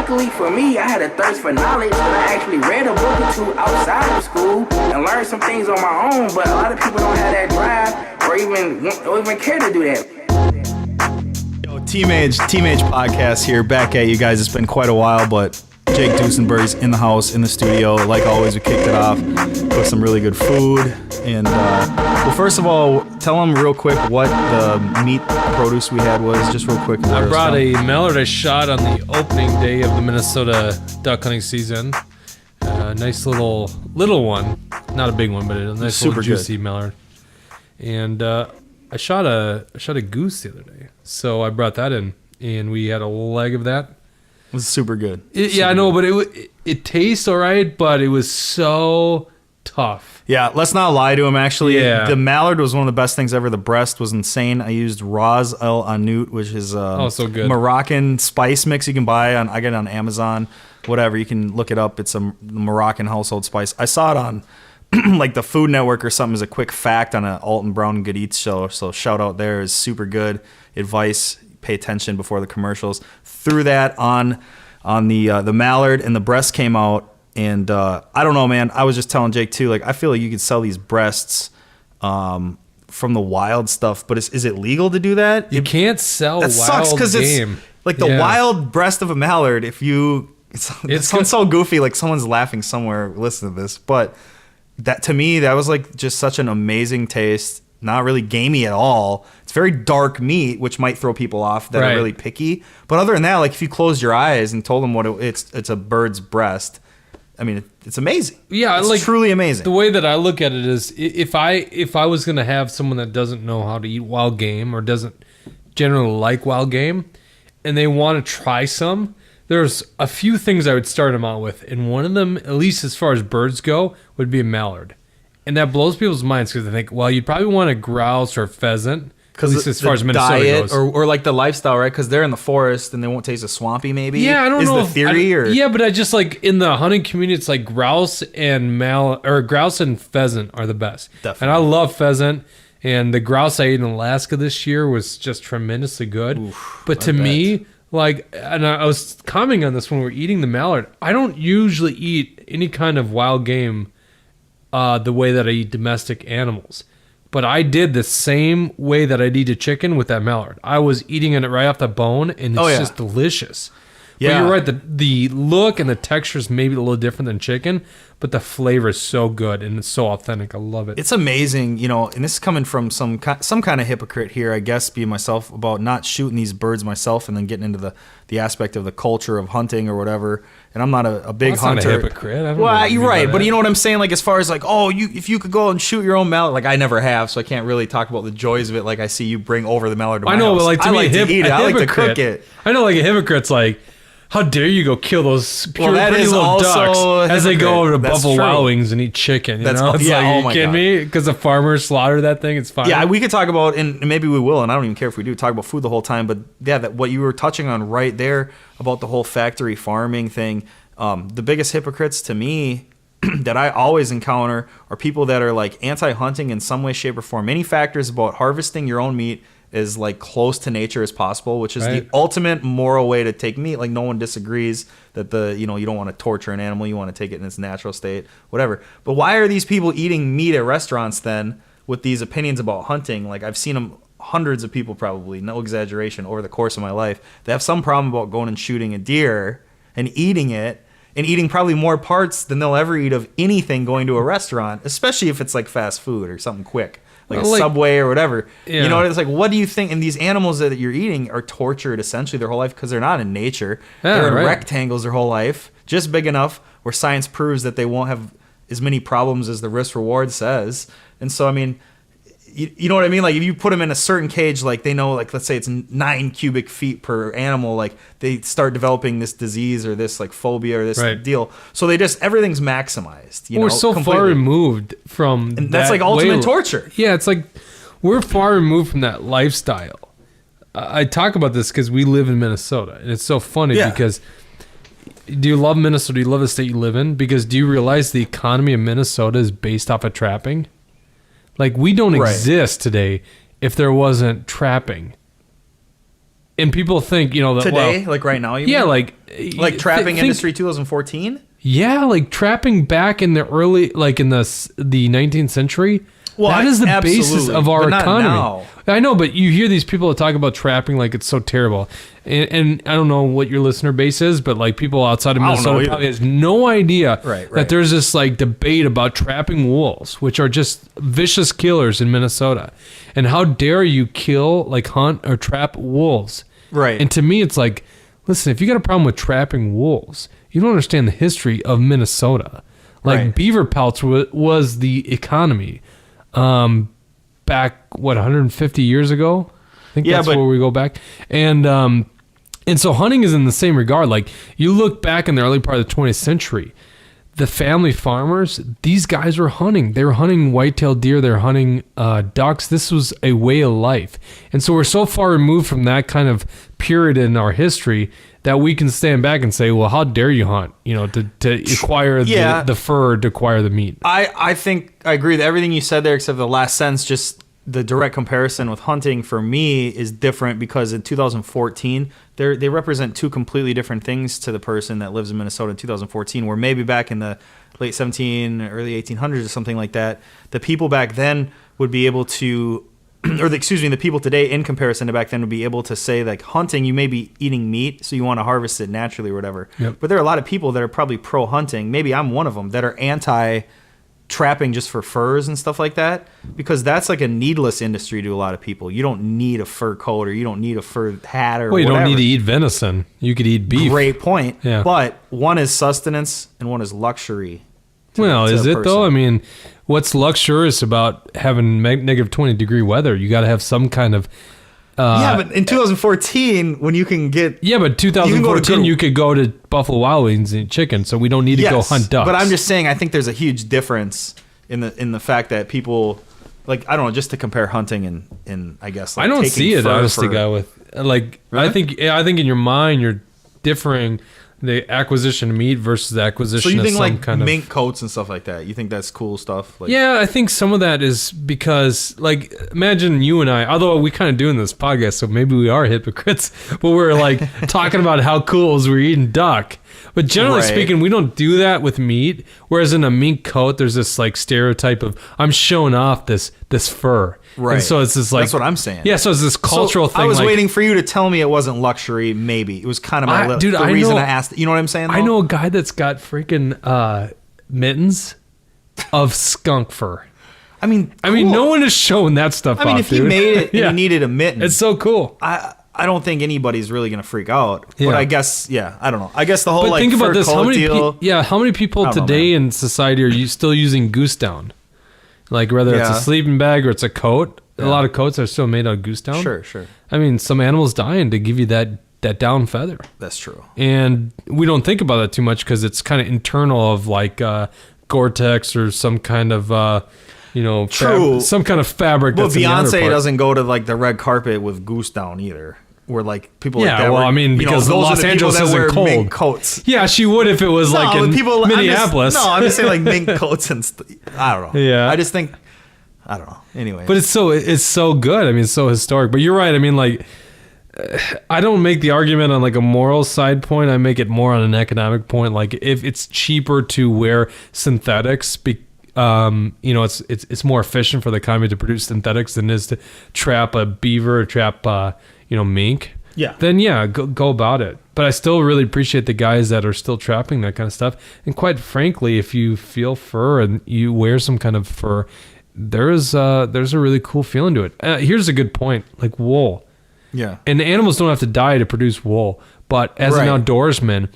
luckily for me, I had a thirst for knowledge that I actually read a book or two outside of school and learned some things on my own, but a lot of people don't have that drive or even care to do that. Yo, Mage podcast here, back at you guys. It's been quite a while, but Jake Duesenberg's in the house, in the studio. Like always, we kicked it off with some really good food. And, well, first of all, tell them real quick what the meat produce we had was, just real quick. I brought a mallard I shot on the opening day of the Minnesota duck hunting season. Nice little one. Not a big one, but a nice super little juicy mallard. And I shot a goose the other day. So I brought that in, and we had a leg of that. It was super good. I know, but it tastes all right, but it was so tough. Yeah, let's not lie to him, actually. Yeah. The mallard was one of the best things ever. The breast was insane. I used Ras El Anout, which is so good. Moroccan spice mix you can buy. I get it on Amazon, whatever. You can look it up. It's a Moroccan household spice. I saw it on like the Food Network or something as a quick fact on an Alton Brown Good Eats show. So shout out there. Is super good advice. Pay attention before the commercials. Threw that on the mallard, and the breast came out. And I don't know, man. I was just telling Jake too. Like, I feel like you could sell these breasts from the wild stuff, but is it legal to do that? You can't sell that wild sucks because it's like the wild breast of a mallard. It sounds so goofy, like someone's laughing somewhere. Listen to this, but that to me, that was like just such an amazing taste. Not really gamey at all. It's very dark meat, which might throw people off that are really picky. But other than that, like if you closed your eyes and told them what it's a bird's breast, I mean, it's amazing. Yeah, it's like truly amazing. The way that I look at it is, if I was gonna have someone that doesn't know how to eat wild game or doesn't generally like wild game, and they want to try some, there's a few things I would start them out with, and one of them, at least as far as birds go, would be a mallard. And that blows people's minds because they think, well, you'd probably want a grouse or a pheasant, at least as far as Minnesota goes. Or like the lifestyle, right? Because they're in the forest and they won't taste as swampy, maybe. Yeah, I don't know. Is the theory? Yeah, but I just like in the hunting community, it's like grouse and pheasant are the best. Definitely. And I love pheasant. And the grouse I ate in Alaska this year was just tremendously good. Oof, but to me, like, and I was commenting on this when we were eating the mallard, I don't usually eat any kind of wild game the way that I eat domestic animals. But I did the same way that I'd eat a chicken with that mallard. I was eating it right off the bone, and it's just delicious. Yeah. But you're right, the look and the texture is maybe a little different than chicken, but the flavor is so good, and it's so authentic. I love it. It's amazing, and this is coming from some kind of hypocrite here, I guess, being myself, about not shooting these birds myself and then getting into the aspect of the culture of hunting or whatever. And I'm not a big hunter. Not a hypocrite. Well, you're right, but you know what I'm saying? Like, as far as like, if you could go and shoot your own mallard, like I never have, so I can't really talk about the joys of it. Like I see you bring over the mallard to my house. I know, but like to I me, like to eat it. I like to cook it. I know, like a hypocrite's like, how dare you go kill those pretty little ducks as they go over to Buffalo Wild Wings and eat chicken? You know? It's like, are you kidding me? Because the farmers slaughtered that thing. It's fine. Yeah, we could talk about, and maybe we will, and I don't even care if we do, talk about food the whole time. But yeah, what you were touching on right there about the whole factory farming thing, the biggest hypocrites to me that I always encounter are people that are like anti-hunting in some way, shape, or form. Many factors about harvesting your own meat is like close to nature as possible, which is the ultimate moral way to take meat. Like no one disagrees that you don't want to torture an animal, you want to take it in its natural state, whatever. But why are these people eating meat at restaurants then with these opinions about hunting? Like I've seen them, hundreds of people probably, no exaggeration, over the course of my life, they have some problem about going and shooting a deer and eating it, and eating probably more parts than they'll ever eat of anything going to a restaurant, especially if it's like fast food or something quick. Like a Subway or whatever. Yeah. You know, it's like, what do you think? And these animals that you're eating are tortured essentially their whole life because they're not in nature. They're in rectangles their whole life, just big enough where science proves that they won't have as many problems as the risk reward says. And so, I mean, you know what I mean? Like if you put them in a certain cage, like they know, like let's say it's 9 cubic feet per animal, like they start developing this disease or this like phobia or this deal. So they just, everything's maximized. We're so far removed from and that's like ultimate torture. Yeah, it's like we're far removed from that lifestyle. I talk about this because we live in Minnesota, and it's so funny because do you love Minnesota? Do you love the state you live in? Because do you realize the economy of Minnesota is based off of trapping? Like, we don't exist today if there wasn't trapping. and people think, you know, that Today, like right now, you yeah, mean? like trapping industry 2014. Yeah, like trapping back in the early, like in the 19th century. Well, that is the basis absolutely, of our but not economy. now. I know, but you hear these people that talk about trapping like it's so terrible. And I don't know what your listener base is, but like people outside of I don't know Minnesota either. probably has no idea Right. that there's this like debate about trapping wolves, which are just vicious killers in Minnesota. And how dare you kill, like hunt or trap wolves? Right. And to me, it's like, listen, if you got a problem with trapping wolves, you don't understand the history of Minnesota. Like Right. beaver pelts was the economy back, 150 years ago? I think that's where we go back. And so hunting is in the same regard. Like you look back in the early part of the 20th century, the family farmers, these guys were hunting. They were hunting white-tailed deer. They were hunting ducks. This was a way of life. And so we're so far removed from that kind of period in our history that we can stand back and say, well, how dare you hunt, you know, to acquire the fur, to acquire the meat. I think I agree with everything you said there, except the last sentence. Just the direct comparison with hunting for me is different because in 2014, they represent two completely different things to the person that lives in Minnesota in 2014, where maybe back in the late early 1800s or something like that, the people back then would be able to, the people today in comparison to back then would be able to say, like, hunting, you may be eating meat, so you want to harvest it naturally or whatever. Yep. But there are a lot of people that are probably pro-hunting. Maybe I'm one of them that are anti-trapping just for furs and stuff like that, because that's like a needless industry to a lot of people. You don't need a fur coat or you don't need a fur hat or you whatever. don't need to eat venison. You could eat beef. Great point. Yeah. But one is sustenance and one is luxury. Is a it though? person. I mean, what's luxurious about having negative 20 degree weather? You got to have some kind of. Yeah, but in 2014, when you can get. Yeah, but 2014, you could go to Buffalo Wild Wings and eat chicken, so we don't need to go hunt ducks. But I'm just saying, I think there's a huge difference in the fact that people, like, I don't know, just to compare hunting and I guess, like, I don't taking see it, fur honestly, for- guy. With like, Really? I think in your mind you're differing the acquisition of meat versus the acquisition So you of think some like kind mink of. coats and stuff like that? You think that's cool stuff? Like, Yeah, I think some of that is because, like, imagine you and I, although we kind of doing this podcast, so maybe we are hypocrites, but we're like talking about how cool it was we're eating duck. But generally Right. speaking, we don't do that with meat. Whereas in a mink coat, there's this like stereotype of I'm showing off this fur. Right. And so it's this like That's what I'm saying. Yeah, so it's this cultural So thing. I was like, waiting for you to tell me it wasn't luxury. Maybe it was kind of the reason I asked. You know what I'm saying? I know a guy that's got freaking mittens of skunk fur. I mean, I mean, cool. no one is showing that stuff. I mean, off, if he dude. made it and Yeah. he needed a mitten, It's so cool. I don't think anybody's really gonna freak out. Yeah. But I guess, I don't know. I guess the whole But like think about fur this: how coat many, deal. how many people I don't know, today in society are you still using goose down? Like whether it's a Yeah. sleeping bag or it's a coat. A Yeah. lot of coats are still made out of goose down. Sure. I mean, some animals dying to give you that down feather, That's true. and we don't think about that too much because it's kind of internal of like Gore-Tex or some kind of True. some kind of fabric. But that's in the Beyonce underpart. doesn't go to like the red carpet with goose down either. Where like people like Yeah, that. well, were, I mean, because those Los are the Angeles people that isn't wear cold. mink coats. Yeah, she would if it was like in but Minneapolis. I'm just saying like mink coats and I don't know. Yeah. I just think I don't know. Anyway, But it's so good. I mean, it's so historic. But you're right. I mean, like, I don't make the argument on like a moral side point. I make it more on an economic point. Like, if it's cheaper to wear synthetics, it's more efficient for the economy to produce synthetics than it is to trap a beaver or trap mink. Yeah. Then go about it. But I still really appreciate the guys that are still trapping that kind of stuff. And quite frankly, if you feel fur and you wear some kind of fur, there's a really cool feeling to it. Here's a good point, like wool. yeah. And the animals don't have to die to produce wool, but as Right. an outdoorsman,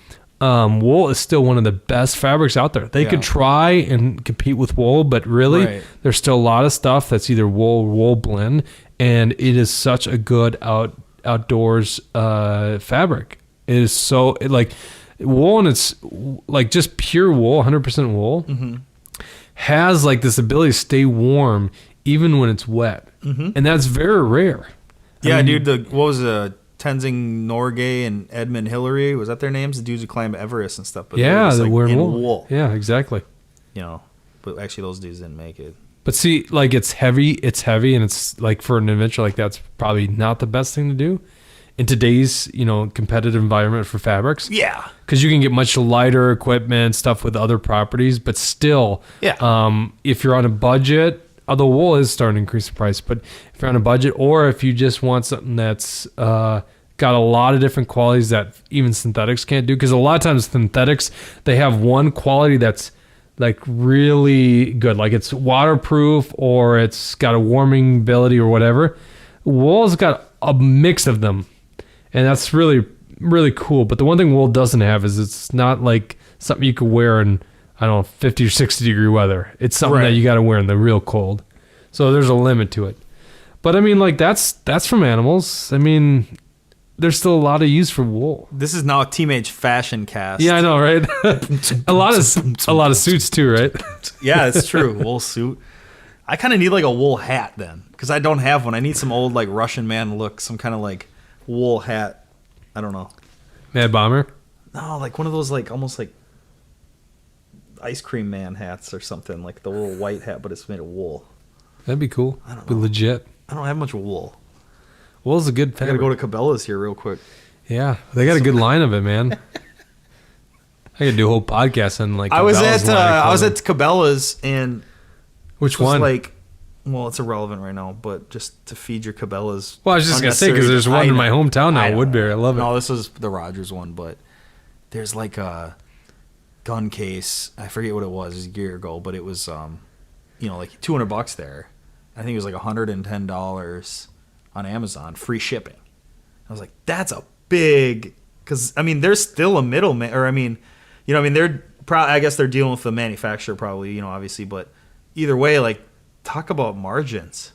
wool is still one of the best fabrics out there. They Yeah. could try and compete with wool, but really, Right. there's still a lot of stuff that's either wool or wool blend, and it is such a good outdoors fabric. It is so wool, and it's like just pure wool, 100% wool. Mm-hmm. Has like this ability to stay warm even when it's wet, and that's very rare. Yeah, I mean, dude. What was Tenzing Norgay and Edmund Hillary? Was that their names? The dudes who climbed Everest and stuff. But they were Yeah, just, they're like, wearing in wool. Yeah, exactly. But actually, those dudes didn't make it. But see, like it's heavy, and it's like for an adventure like that's probably not the best thing to do. in today's, competitive environment for fabrics. Yeah. Because you can get much lighter equipment, stuff with other properties, but still, if you're on a budget, although wool is starting to increase the price, but if you're on a budget, or if you just want something that's got a lot of different qualities that even synthetics can't do, because a lot of times synthetics, they have one quality that's like really good, like it's waterproof or it's got a warming ability or whatever. Wool's got a mix of them, and that's really, really cool. But the one thing wool doesn't have is it's not like something you could wear in, I don't know, 50 or 60 degree weather. It's something that you got to wear in the real cold. So there's a limit to it. But I mean, like that's from animals. I mean, there's still a lot of use for wool. This is now a Mage fashion cast. Yeah, I know, right? a lot of suits too, right? Yeah, it's true. Wool suit. I kind of need like a wool hat then, because I don't have one. I need some old like Russian man look, some kind of like wool hat. I don't know. Mad Bomber? No, like one of those like almost like ice cream man hats or something, like the little white hat, but it's made of wool. That'd be cool. I don't Be know. legit. I don't have much wool. Wool's a good I gotta fabric. go to Cabela's here real quick. Yeah, they got a good line of it, man. I could do a whole podcast on like. I was Cabela's line of at clothing. Cabela's and Which was one? like, well, it's irrelevant right now, but just to feed your Cabela's. Well, I was just gonna say because there's one in my hometown now, Woodbury. I love it. No, this was the Rogers one, but there's like a gun case. I forget what it was. It was a year ago, but it was like $200 there. I think it was like $110 on Amazon, free shipping. I was like, that's a big, because I mean, there's still a middleman, or I mean, they're probably, I guess they're dealing with the manufacturer probably, obviously, but either way, like, talk about margins.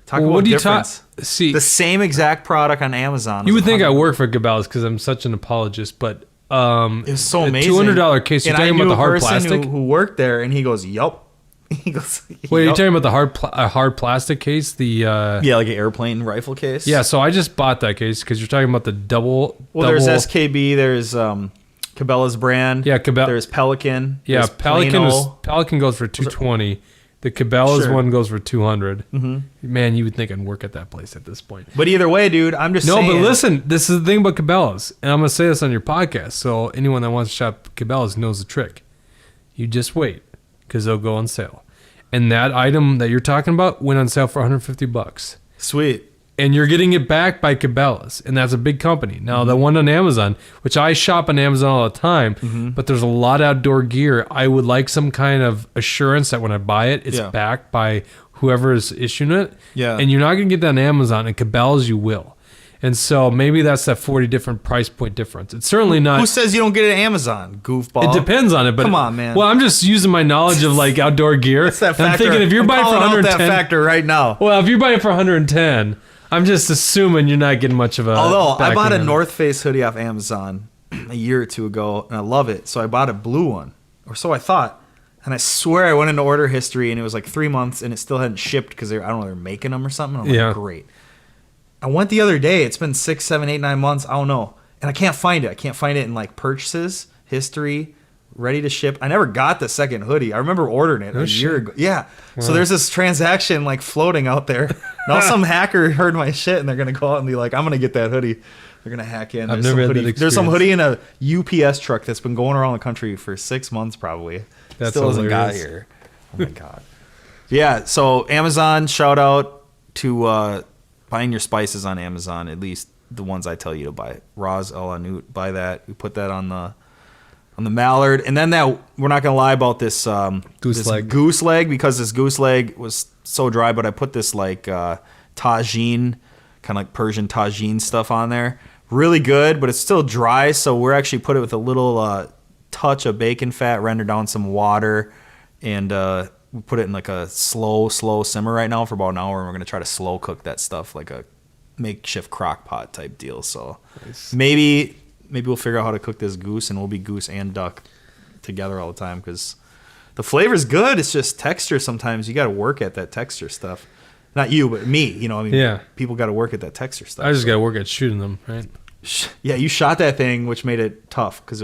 Talk about difference. See, the same exact product on Amazon. you would think I work for Cabela's because I'm such an apologist, but it was so amazing. $200 case. You're And talking I knew about the a hard person plastic. who worked there, and he goes, "Yup." He goes, Wait, are you "Yup." talking about the hard plastic case? The Yeah, like an airplane rifle case. yeah. So I just bought that case because you're talking about the double. Well, there's SKB. There's Cabela's brand. Yeah, There's Pelican. Yeah, There's Pelican goes for $220. The Cabela's Sure. one goes for $200. Mm-hmm. Man, you would think I'd work at that place at this point. But either way, dude, I'm just No, saying. but listen, this is the thing about Cabela's, and I'm gonna say this on your podcast, so anyone that wants to shop Cabela's knows the trick. You just wait, because they'll go on sale, and that item that you're talking about went on sale for $150, Sweet. and you're getting it back by Cabela's, and that's a big company. Now, the one on Amazon, which I shop on Amazon all the time, but there's a lot of outdoor gear. I would like some kind of assurance that when I buy it, it's backed by whoever is issuing it. Yeah. And you're not going to get that on Amazon, and Cabela's you will. And so maybe that's that 40 different price point difference. It's certainly not. Who says you don't get it at Amazon, goofball? It depends on it, but Come on, man. Well, I'm just using my knowledge of like outdoor gear. That's that And factor. I'm thinking if you're buying for calling out 110, that factor right now. well, if you're buying for 110, I'm just assuming you're not getting much of a. Although I bought a backing on it. North Face hoodie off Amazon a year or two ago, and I love it. So I bought a blue one, or so I thought. And I swear I went into order history, and it was like 3 months, and it still hadn't shipped because I don't know, they're making them or something. I'm like, Yeah. great. I went the other day. It's been 6, 7, 8, 9 months. I don't know, and I can't find it. I can't find it in like purchases history. Ready to ship. I never got the second hoodie. I remember ordering it a year ago. Yeah. So there's this transaction like floating out there. Now some hacker heard my shit and they're gonna go out and be like, "I'm gonna get that hoodie." They're gonna hack in. I've There's never some had that hoodie. There's some experience. hoodie in a UPS truck that's been going around the country for 6 months probably. That's Still hasn't got hilarious. here. Oh my god. Yeah. So Amazon, shout out to buying your spices on Amazon. At least the ones I tell you to buy. Roz El Anout, buy that. We put that on the mallard, and then that we're not gonna lie about this Goose leg. goose leg, because this goose leg was so dry, but I put this like tagine, kind of like Persian tagine stuff on there. Really good, but it's still dry, so we're actually put it with a little touch of bacon fat, render down some water, and we put it in like a slow simmer right now for about an hour, and we're gonna try to slow cook that stuff like a makeshift crock pot type deal. So maybe we'll figure out how to cook this goose, and we'll be goose and duck together all the time, because the flavor's good. It's just texture. Sometimes you got to work at that texture stuff. Not you, but me. Yeah. People got to work at that texture stuff. I just got to work at shooting them, right? Yeah, you shot that thing, which made it tough because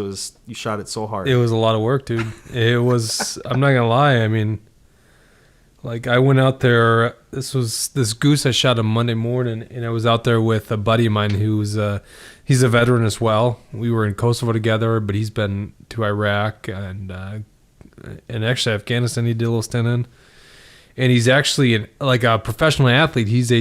you shot it so hard. It was a lot of work, dude. It was. I'm not gonna lie. I mean, Like I went out there. This was this goose I shot on Monday morning, and I was out there with a buddy of mine who's he's a veteran as well. We were in Kosovo together, but he's been to Iraq and actually Afghanistan. He did a little stint in, and he's actually like a professional athlete. He's a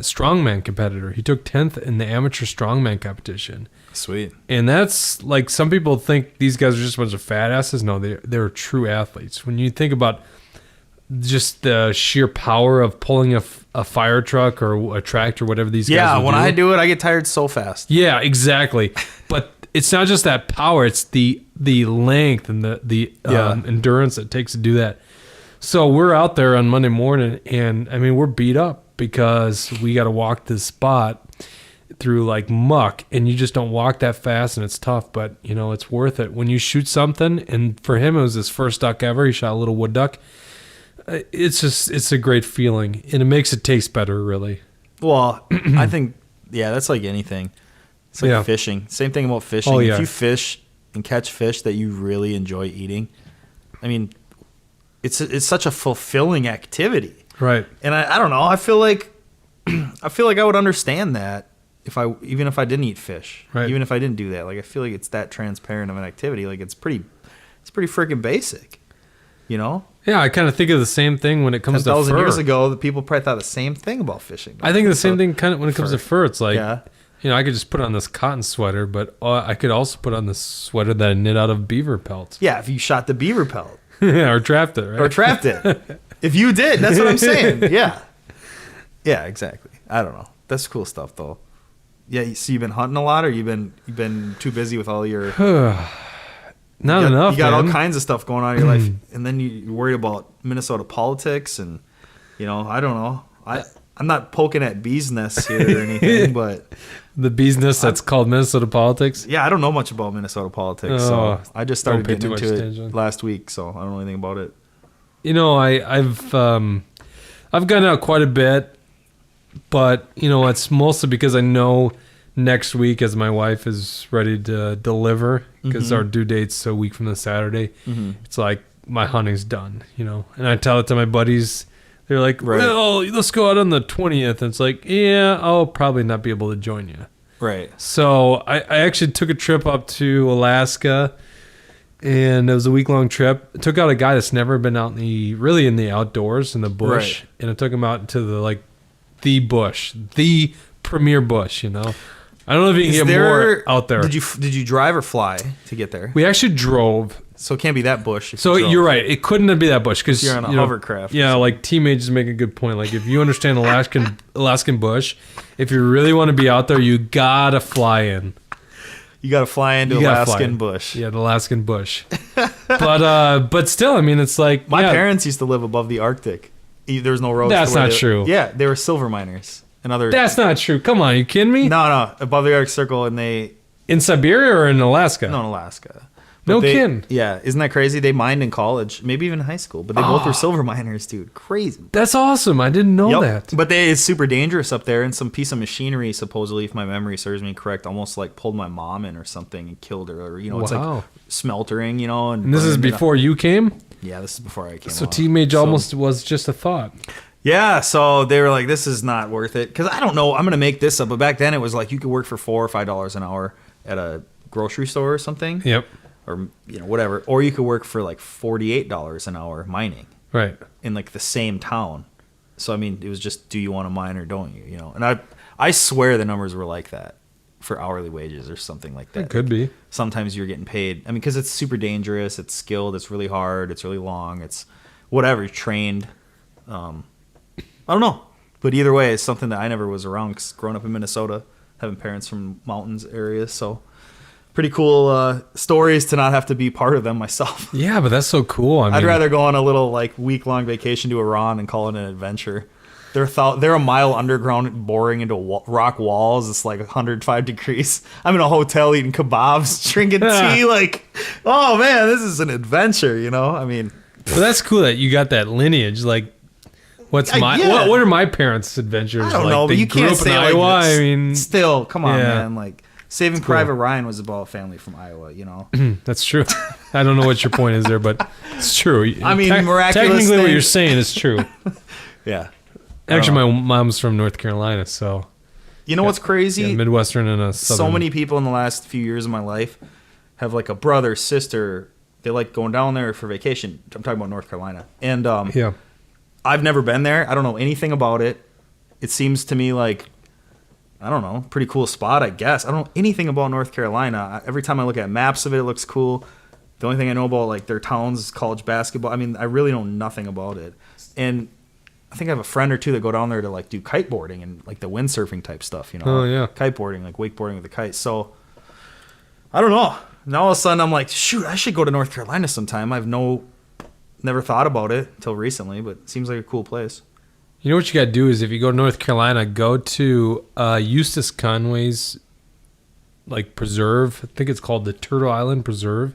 strongman competitor. He took 10th in the amateur strongman competition. Sweet. And that's like some people think these guys are just a bunch of fat asses. No, they're true athletes. When you think about just the sheer power of pulling a fire truck or a tractor, whatever these guys Yeah, will when do. I do it, I get tired so fast. Yeah, exactly. But it's not just that power; it's the length and the endurance it takes to do that. So we're out there on Monday morning, and I mean we're beat up because we got to walk this spot through like muck, and you just don't walk that fast, and it's tough. But you know it's worth it when you shoot something. And for him, it was his first duck ever. He shot a little wood duck. It's a great feeling, and it makes it taste better, really. Well, I think, that's like anything. It's like fishing. Same thing about fishing. Oh, yeah. If you fish and catch fish that you really enjoy eating, I mean, it's such a fulfilling activity. Right. And I don't know. I feel like I would understand that even if I didn't eat fish, Right. even if I didn't do that. Like I feel like it's that transparent of an activity. Like it's pretty freaking basic, you know? Yeah, I kind of think of the same thing when it comes to fur. 10,000 years ago, the people probably thought the same thing about fishing. I think the same thing kind of when it comes to fur. It's like, Yeah. you know, I could just put on this cotton sweater, but I could also put on this sweater that I knit out of beaver pelts. Yeah, if you shot the beaver pelt. Or trapped it, right? Or trapped it. If you did, that's what I'm saying. Yeah. Yeah, exactly. I don't know. That's cool stuff, though. Yeah, so you've been hunting a lot, or you've been too busy with all your... Not enough, You got man. all kinds of stuff going on in your life, and then you're worried about Minnesota politics, and, you know, I don't know. I'm not poking at bees nests here or anything, but... The bee's nest that's called Minnesota politics. Yeah, I don't know much about Minnesota politics, so I just started don't pay getting too into much it attention. last week, so I don't know anything about it. You know, I've gone out quite a bit, but you know, it's mostly because I know next week, as my wife is ready to deliver, because our due date's a week from the Saturday, it's like my hunting's done, you know. And I tell it to my buddies. They're like, Right. well, let's go out on the 20th. And it's like, yeah, I'll probably not be able to join you. Right. So I actually took a trip up to Alaska, and it was a week-long trip. I took out a guy that's never been out in the outdoors, in the bush. Right. And I took him out into the bush, the premier bush, you know. I don't know if you can get more out there. Did you drive or fly to get there? We actually drove. So it can't be that bush. So you're right. It couldn't be that bush because You're on a hovercraft or Yeah, something. like Mage make a good point. Like if you understand Alaskan bush, if you really want to be out there, you gotta fly in. You got to fly into You gotta fly Alaskan in. bush. Yeah, the Alaskan bush. but still, I mean, it's like My parents used to live above the Arctic. There's no roads. That's not true. Yeah, they were silver miners and other. That's not true. Come on, you kidding me? No, above the Arctic Circle, and they In Siberia or in Alaska? no in Alaska. No But they- kidding. Yeah, isn't that crazy? They mined in college, maybe even high school, but they both were silver miners, dude. Crazy. That's awesome. I didn't know Yep. that. But it's super dangerous up there, and some piece of machinery, supposedly, if my memory serves me correct, almost like pulled my mom in or something and killed her. Or, you know, it's Wow. like smeltering, you know. And this is burned it up. before you came? Yeah, this is before I came. So along. Mage So- almost was just a thought. Yeah, so they were like, "This is not worth it." Because I don't know, I'm gonna make this up, but back then it was like you could work for $4 or $5 an hour at a grocery store or something, Yep. or whatever, or you could work for like $48 an hour mining Right. in like the same town. So I mean, it was just, do you want to mine or don't you? You know, and I swear the numbers were like that for hourly wages or something like that. It could be. Sometimes you're getting paid. I mean, because it's super dangerous, it's skilled, it's really hard, it's really long, it's whatever, you're trained. I don't know, but either way, it's something that I never was around. 'Cause growing up in Minnesota, having parents from mountains areas, so pretty cool stories to not have to be part of them myself. Yeah, but that's so cool. I mean, I'd rather go on a little like week-long vacation to Iran and call it an adventure. They're a mile underground, boring into rock walls. It's like 105 degrees. I'm in a hotel eating kebabs, drinking tea. Like, oh man, this is an adventure. You know, I mean, But that's cool that you got that lineage. Like, what's my yeah. what are my parents' adventures? I don't like? know, but They you grew can't up say in like Iowa. this. I mean, still, come on, Yeah. man. Like, Saving It's cool. Private Ryan was about a family from Iowa, you know. That's true. I don't know what your point is there, but it's true. I mean, miraculous technically what thing. you're saying is true. Yeah. Actually, my mom's from North Carolina, so You know what's crazy? yeah, Midwestern and a southern. So many people in the last few years of my life have like a brother, sister. They like going down there for vacation. I'm talking about North Carolina. And Yeah. I've never been there. I don't know anything about it. It seems to me like, I don't know, pretty cool spot, I guess. I don't know anything about North Carolina. Every time I look at maps of it, it looks cool. The only thing I know about like their towns is college basketball. I mean, I really know nothing about it. And I think I have a friend or two that go down there to like do kiteboarding and like the windsurfing type stuff, you know. Oh, yeah. Kiteboarding, like wakeboarding with the kites. So I don't know. Now all of a sudden I'm like, shoot, I should go to North Carolina sometime. Never thought about it until recently, but it seems like a cool place. You know what you got to do is if you go to North Carolina, go to Eustace Conway's like preserve. I think it's called the Turtle Island Preserve.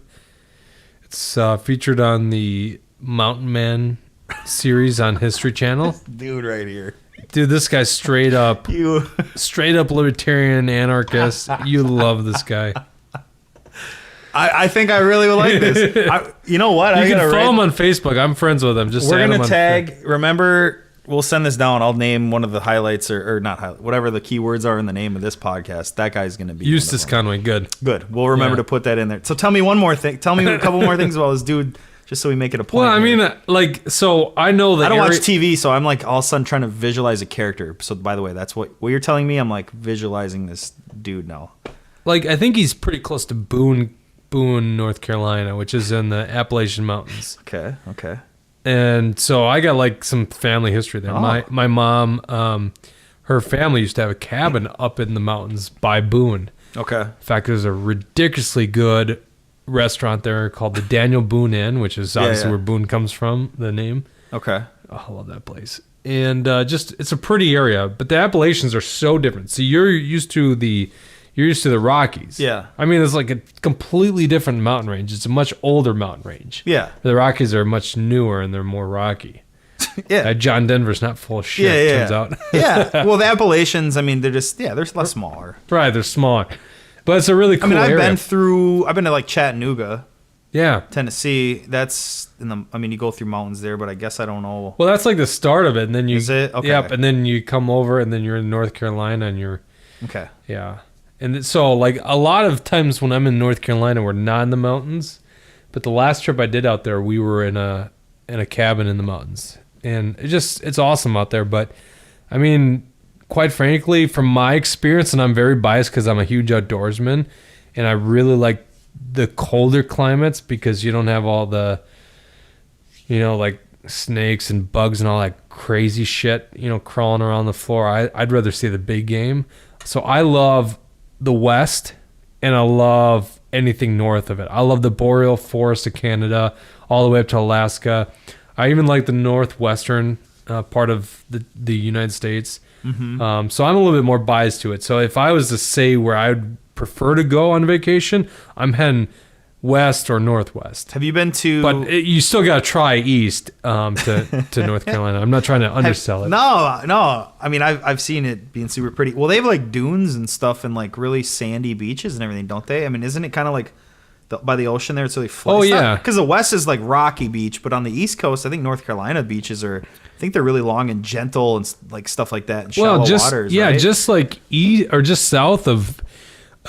It's featured on the Mountain Man series on History Channel. Dude right here. Dude, this guy's straight up libertarian anarchist. You love this guy. I think I really would like this. You know what? You can follow him on Facebook. I'm friends with him. Just We're add going him to on tag, remember, we'll send this down. I'll name one of the highlights or not highlight, whatever the keywords are in the name of this podcast. That guy's going to be Eustace Conway. Good. Good. We'll remember to put that in there. So tell me one more thing. Tell me a couple more things about this dude, just so we make it a point. Well, I here. mean, like, so I know that I don't watch TV, so I'm like all of a sudden trying to visualize a character. So by the way, that's what you're telling me. I'm like visualizing this dude now. Like, I think he's pretty close to Boone, North Carolina, which is in the Appalachian Mountains. Okay. And so I got like some family history there. Oh. My mom, her family used to have a cabin up in the mountains by Boone. Okay. In fact, there's a ridiculously good restaurant there called the Daniel Boone Inn, which is obviously where Boone comes from, the name. Okay. Oh, I love that place. And it's a pretty area, but the Appalachians are so different. So you're used to the Rockies. Yeah. I mean, it's like a completely different mountain range. It's a much older mountain range. Yeah. The Rockies are much newer and they're more rocky. Yeah. John Denver's not full of shit, turns out. Yeah. Well, the Appalachians, I mean, they're less smaller. Right, they're smaller. But it's a really cool I've area. been to like Chattanooga, Yeah. Tennessee. That's you go through mountains there, but I guess I don't know. Well, that's like the start of it. And then you... Is it? Okay. Yep, and then you come over and then you're in North Carolina and you're... Okay. Yeah. And so, like, a lot of times when I'm in North Carolina, we're not in the mountains. But the last trip I did out there, we were in a cabin in the mountains. And it's awesome out there. But, I mean, quite frankly, from my experience, and I'm very biased because I'm a huge outdoorsman, and I really like the colder climates because you don't have all the, like, snakes and bugs and all that crazy shit, crawling around the floor. I'd rather see the big game. So I love the West, and I love anything north of it. I love the boreal forest of Canada all the way up to Alaska. I even like the northwestern part of the United States. Mm-hmm. So I'm a little bit more biased to it. So if I was to say where I would prefer to go on vacation, I'm heading west or northwest. Have you been to? But you still got to try east to North Carolina. I'm not trying to undersell it. No. I mean, I've seen it being super pretty. Well, they have like dunes and stuff and like really sandy beaches and everything, don't they? I mean, isn't it kind of like by the ocean there? It's really flat. Oh, yeah. Because the west is like rocky beach, but on the east coast, I think North Carolina beaches are. I think they're really long and gentle and like stuff like that. And shallow waters. Yeah, right? just like just south of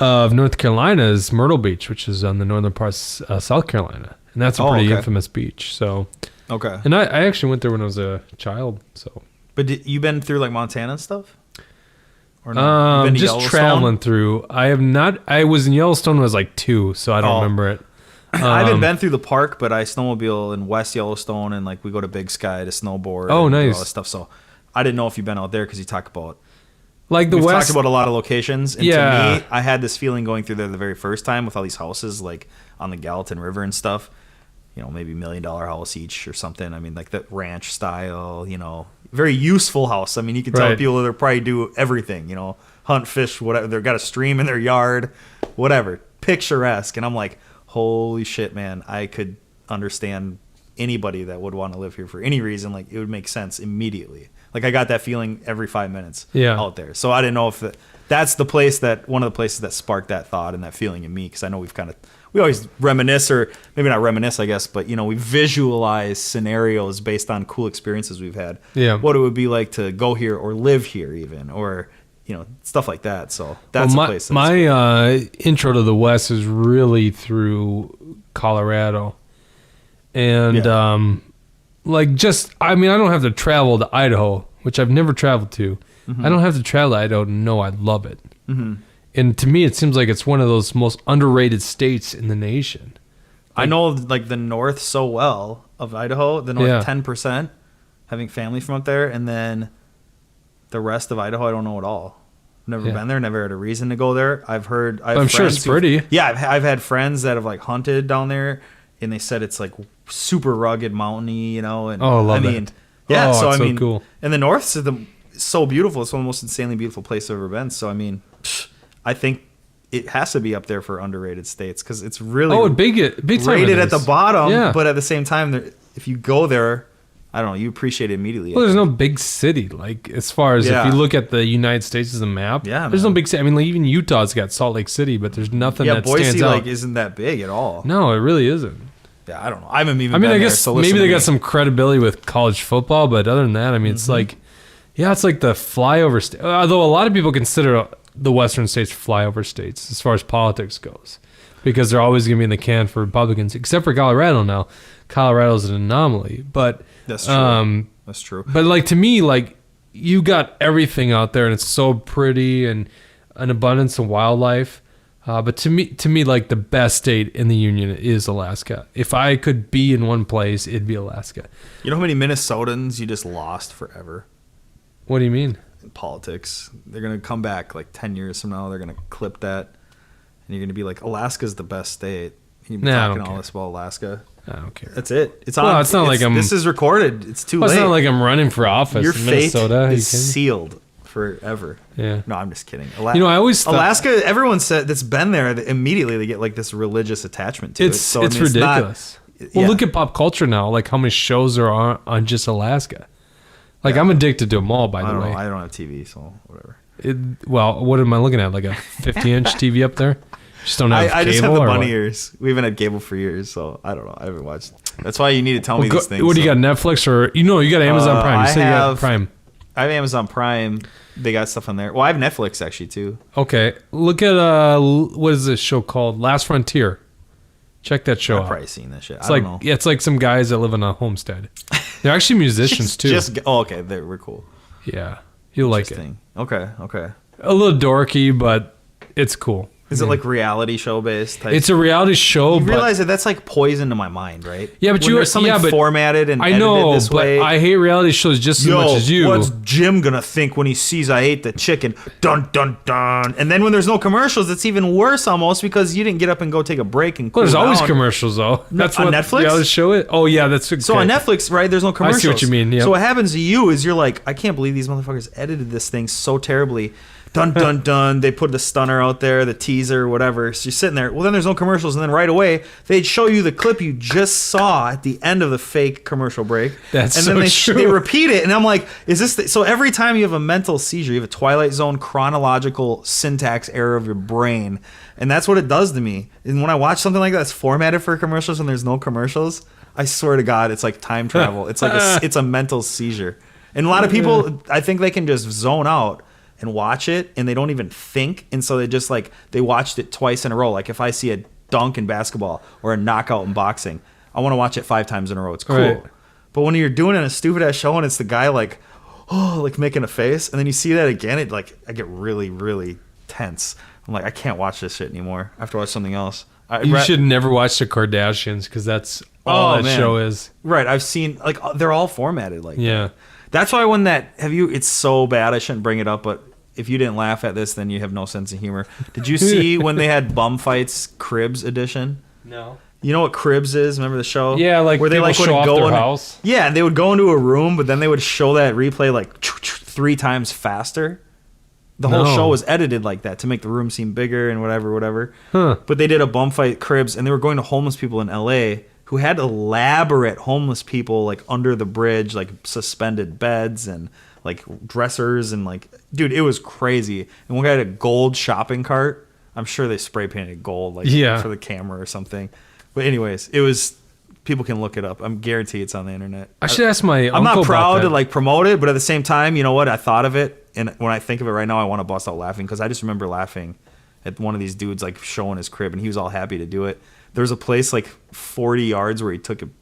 North Carolina is Myrtle Beach, which is on the northern parts of South Carolina, and that's a pretty infamous beach. So, okay. And I actually went there when I was a child. So, but you been through like Montana and stuff, or no? Just traveling through. I have not. I was in Yellowstone when I was like 2, so I don't remember it. I haven't been through the park, but I snowmobile in West Yellowstone, and like we go to Big Sky to snowboard. Oh, and nice. all that stuff. So I didn't know if you've been out there because you talk about. Like the We've West. talked about a lot of locations, and Yeah. to me, I had this feeling going through there the very first time with all these houses, like on the Gallatin River and stuff. Maybe $1 million house each or something. I mean, like that ranch style. Very useful house. I mean, you can tell Right. people they'll probably do everything. Hunt, fish, whatever. They've got a stream in their yard, whatever. Picturesque, and I'm like, holy shit, man! I could understand anybody that would want to live here for any reason. Like, it would make sense immediately. Like I got that feeling every 5 minutes Yeah. out there. So I didn't know if that's the place one of the places that sparked that thought and that feeling in me. Cause I know we always reminisce, or maybe not reminisce, I guess, but we visualize scenarios based on cool experiences we've had. Yeah. What it would be like to go here or live here even, or, stuff like that. So that's a place. My intro to the West is really through Colorado. And, I don't have to travel to Idaho, which I've never traveled to. I don't have to travel to Idaho to know I love it. And to me, it seems like it's one of those most underrated states in the nation. I know the north so well of Idaho, the north 10%, having family from up there, and then the rest of Idaho I don't know at all. Never been there, never had a reason to go there. I'm sure it's pretty. I've had friends that have hunted down there, and they said it's super rugged, mountainy, and I love that. Yeah, so I mean, cool. And the north is so beautiful. It's one of the most insanely beautiful places I've ever been. So I mean, I think it has to be up there for underrated states because it's really big time rated at the bottom. Yeah. But at the same time, if you go there, I don't know, you appreciate it immediately. Well, there's no big city as far as if you look at the United States as a map. Yeah, there's no big city. I mean, even Utah's got Salt Lake City, but there's nothing that Boise, stands out. isn't that big at all. No, it really isn't. Yeah, I don't know. I haven't even. I guess maybe they got some credibility with college football, but other than that, I mean, it's it's like the flyover state. Although a lot of people consider the Western states flyover states as far as politics goes, because they're always going to be in the can for Republicans, except for Colorado now. Colorado's an anomaly, but that's true. That's true. But to me, you got everything out there, and it's so pretty and an abundance of wildlife. But to me, the best state in the union is Alaska. If I could be in one place, it'd be Alaska. You know how many Minnesotans you just lost forever? What do you mean? In politics. They're going to come back 10 years from now. They're going to clip that. And you're going to be like, Alaska's the best state. You've been talking all this about Alaska. I don't care. That's it. It's on. Well, it's not like I'm. This is recorded. It's too late. It's not like I'm running for office. Your in fate Minnesota. is sealed forever. Yeah. No, I'm just kidding. I always thought, Alaska. Everyone said that's been there. Immediately they get this religious attachment to it. So it's ridiculous. Look at pop culture now. How many shows there are on just Alaska. I'm addicted to them all. By the way, I don't have TV, so whatever. What am I looking at? A 50-inch TV up there? Just don't have cable. I just have the bunny ears. We haven't had cable for years, so I don't know. I haven't watched. That's why you need to tell me these things. What do you got? Netflix or you got Amazon Prime? You said you got Prime. I have Amazon Prime. They got stuff on there. Well, I have Netflix actually too. Okay, look at what is this show called? Last Frontier. Check that show out. I've probably seen that shit. It's I don't know. Yeah, it's some guys that live in a homestead. They're actually musicians too. Okay, we're cool. Yeah, you'll like it. Okay. A little dorky, but it's cool. Is it reality show based? It's a reality show. You realize that's poison to my mind, right? Yeah, but there's something formatted and edited this way. I hate reality shows just as much as you. What's Jim gonna think when he sees I ate the chicken? Dun dun dun. And then when there's no commercials, it's even worse almost because you didn't get up and go take a break and cool there's down. always commercials though. That's on what Netflix. Reality show it. Oh yeah, that's okay. So on Netflix, right? There's no commercials. I see what you mean. Yeah. So what happens to you is you're like, I can't believe these motherfuckers edited this thing so terribly. Dun dun dun. They put the stunner out there, the teaser, whatever. So you're sitting there. Well, then there's no commercials, and then right away they'd show you the clip you just saw at the end of the fake commercial break. That's and so then true. They repeat it, and I'm like, is this? So every time you have a mental seizure, you have a Twilight Zone chronological syntax error of your brain, and that's what it does to me. And when I watch something like that that's formatted for commercials and there's no commercials, I swear to God, it's like time travel. It's it's a mental seizure. And a lot of people, I think they can just zone out and watch it and they don't even think, and so they just they watched it twice in a row. Like if I see a dunk in basketball or a knockout in boxing, I want to watch it 5 times in a row. It's cool. Right. But when you're doing it in a stupid ass show and it's the guy making a face, and then you see that again, it I get really, really tense. I'm like, I can't watch this shit anymore. I have to watch something else. You should never watch the Kardashians because that's all that show is. Right. I've seen they're all formatted yeah. That's why when it's so bad I shouldn't bring it up, but if you didn't laugh at this, then you have no sense of humor. Did you see when they had Bum Fights Cribs edition? No. You know what Cribs is? Remember the show? Yeah, where they would show off their house. Yeah, and they would go into a room, but then they would show that replay 3 times faster. The whole show was edited like that to make the room seem bigger and whatever. Huh. But they did a Bum Fight Cribs, and they were going to homeless people in L.A. who had elaborate homeless people under the bridge, suspended beds and like dressers and like, dude, it was crazy. And one guy had a gold shopping cart. I'm sure they spray painted gold, like for the camera or something. But anyways, it was. People can look it up. I'm guarantee it's on the internet. I should ask my uncle. I'm not proud about that. to like promote it, but at the same time, you know what? I thought of it, and when I think of it right now, I want to bust out laughing because I just remember laughing at one of these dudes like showing his crib, and he was all happy to do it. There's a place like 40 yards where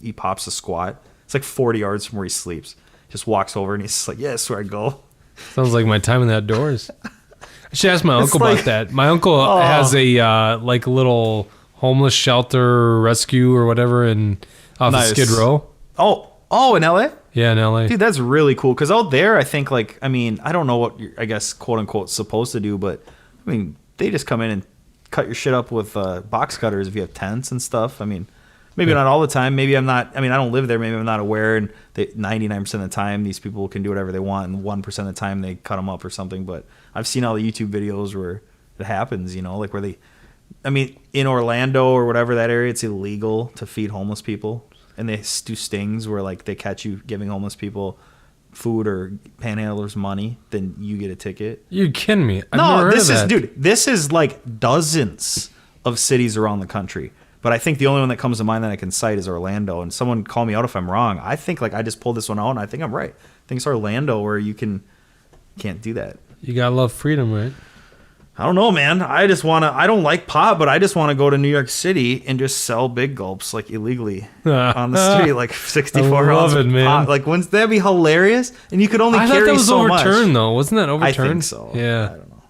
he pops a squat. It's like 40 yards from where he sleeps. Just walks over and he's just like, "Yeah, that's where I go." Sounds like my time in the outdoors. I should ask my uncle like- about that. My uncle has a like little homeless shelter rescue or whatever off of Skid Row. Oh, in LA? Yeah, in LA. Dude, that's really cool. Because out there, I think, like, I mean, I don't know what you're, I guess, quote unquote, supposed to do, but I mean, they just come in and cut your shit up with box cutters if you have tents and stuff. I mean, maybe not all the time. Maybe I'm not, I mean, I don't live there. Maybe I'm not aware. And 99% of the time, these people can do whatever they want. And 1% of the time, they cut them up or something. But I've seen all the YouTube videos where it happens, you know, like where they, I mean, in Orlando or whatever that area, it's illegal to feed homeless people. And they do stings where, like, they catch you giving homeless people food or panhandlers money, then you get a ticket. You kidding me? I've No, never heard this of is, that. dude, this is like dozens of cities around the country. But I think the only one that comes to mind that I can cite is Orlando. And someone call me out if I'm wrong. I think, like, I just pulled this one out, and I think I'm right. I think it's Orlando where you can't do that. You gotta love freedom, right? I don't know, man. I don't like pot, but I just want to go to New York City and just sell big gulps, like, illegally on the street, like 64 I love ounce it, of man. pot. Like, wouldn't that be hilarious? And you could only I carry thought that was so much. overturned, though. Wasn't that I overturned? think so. Yeah. I don't know.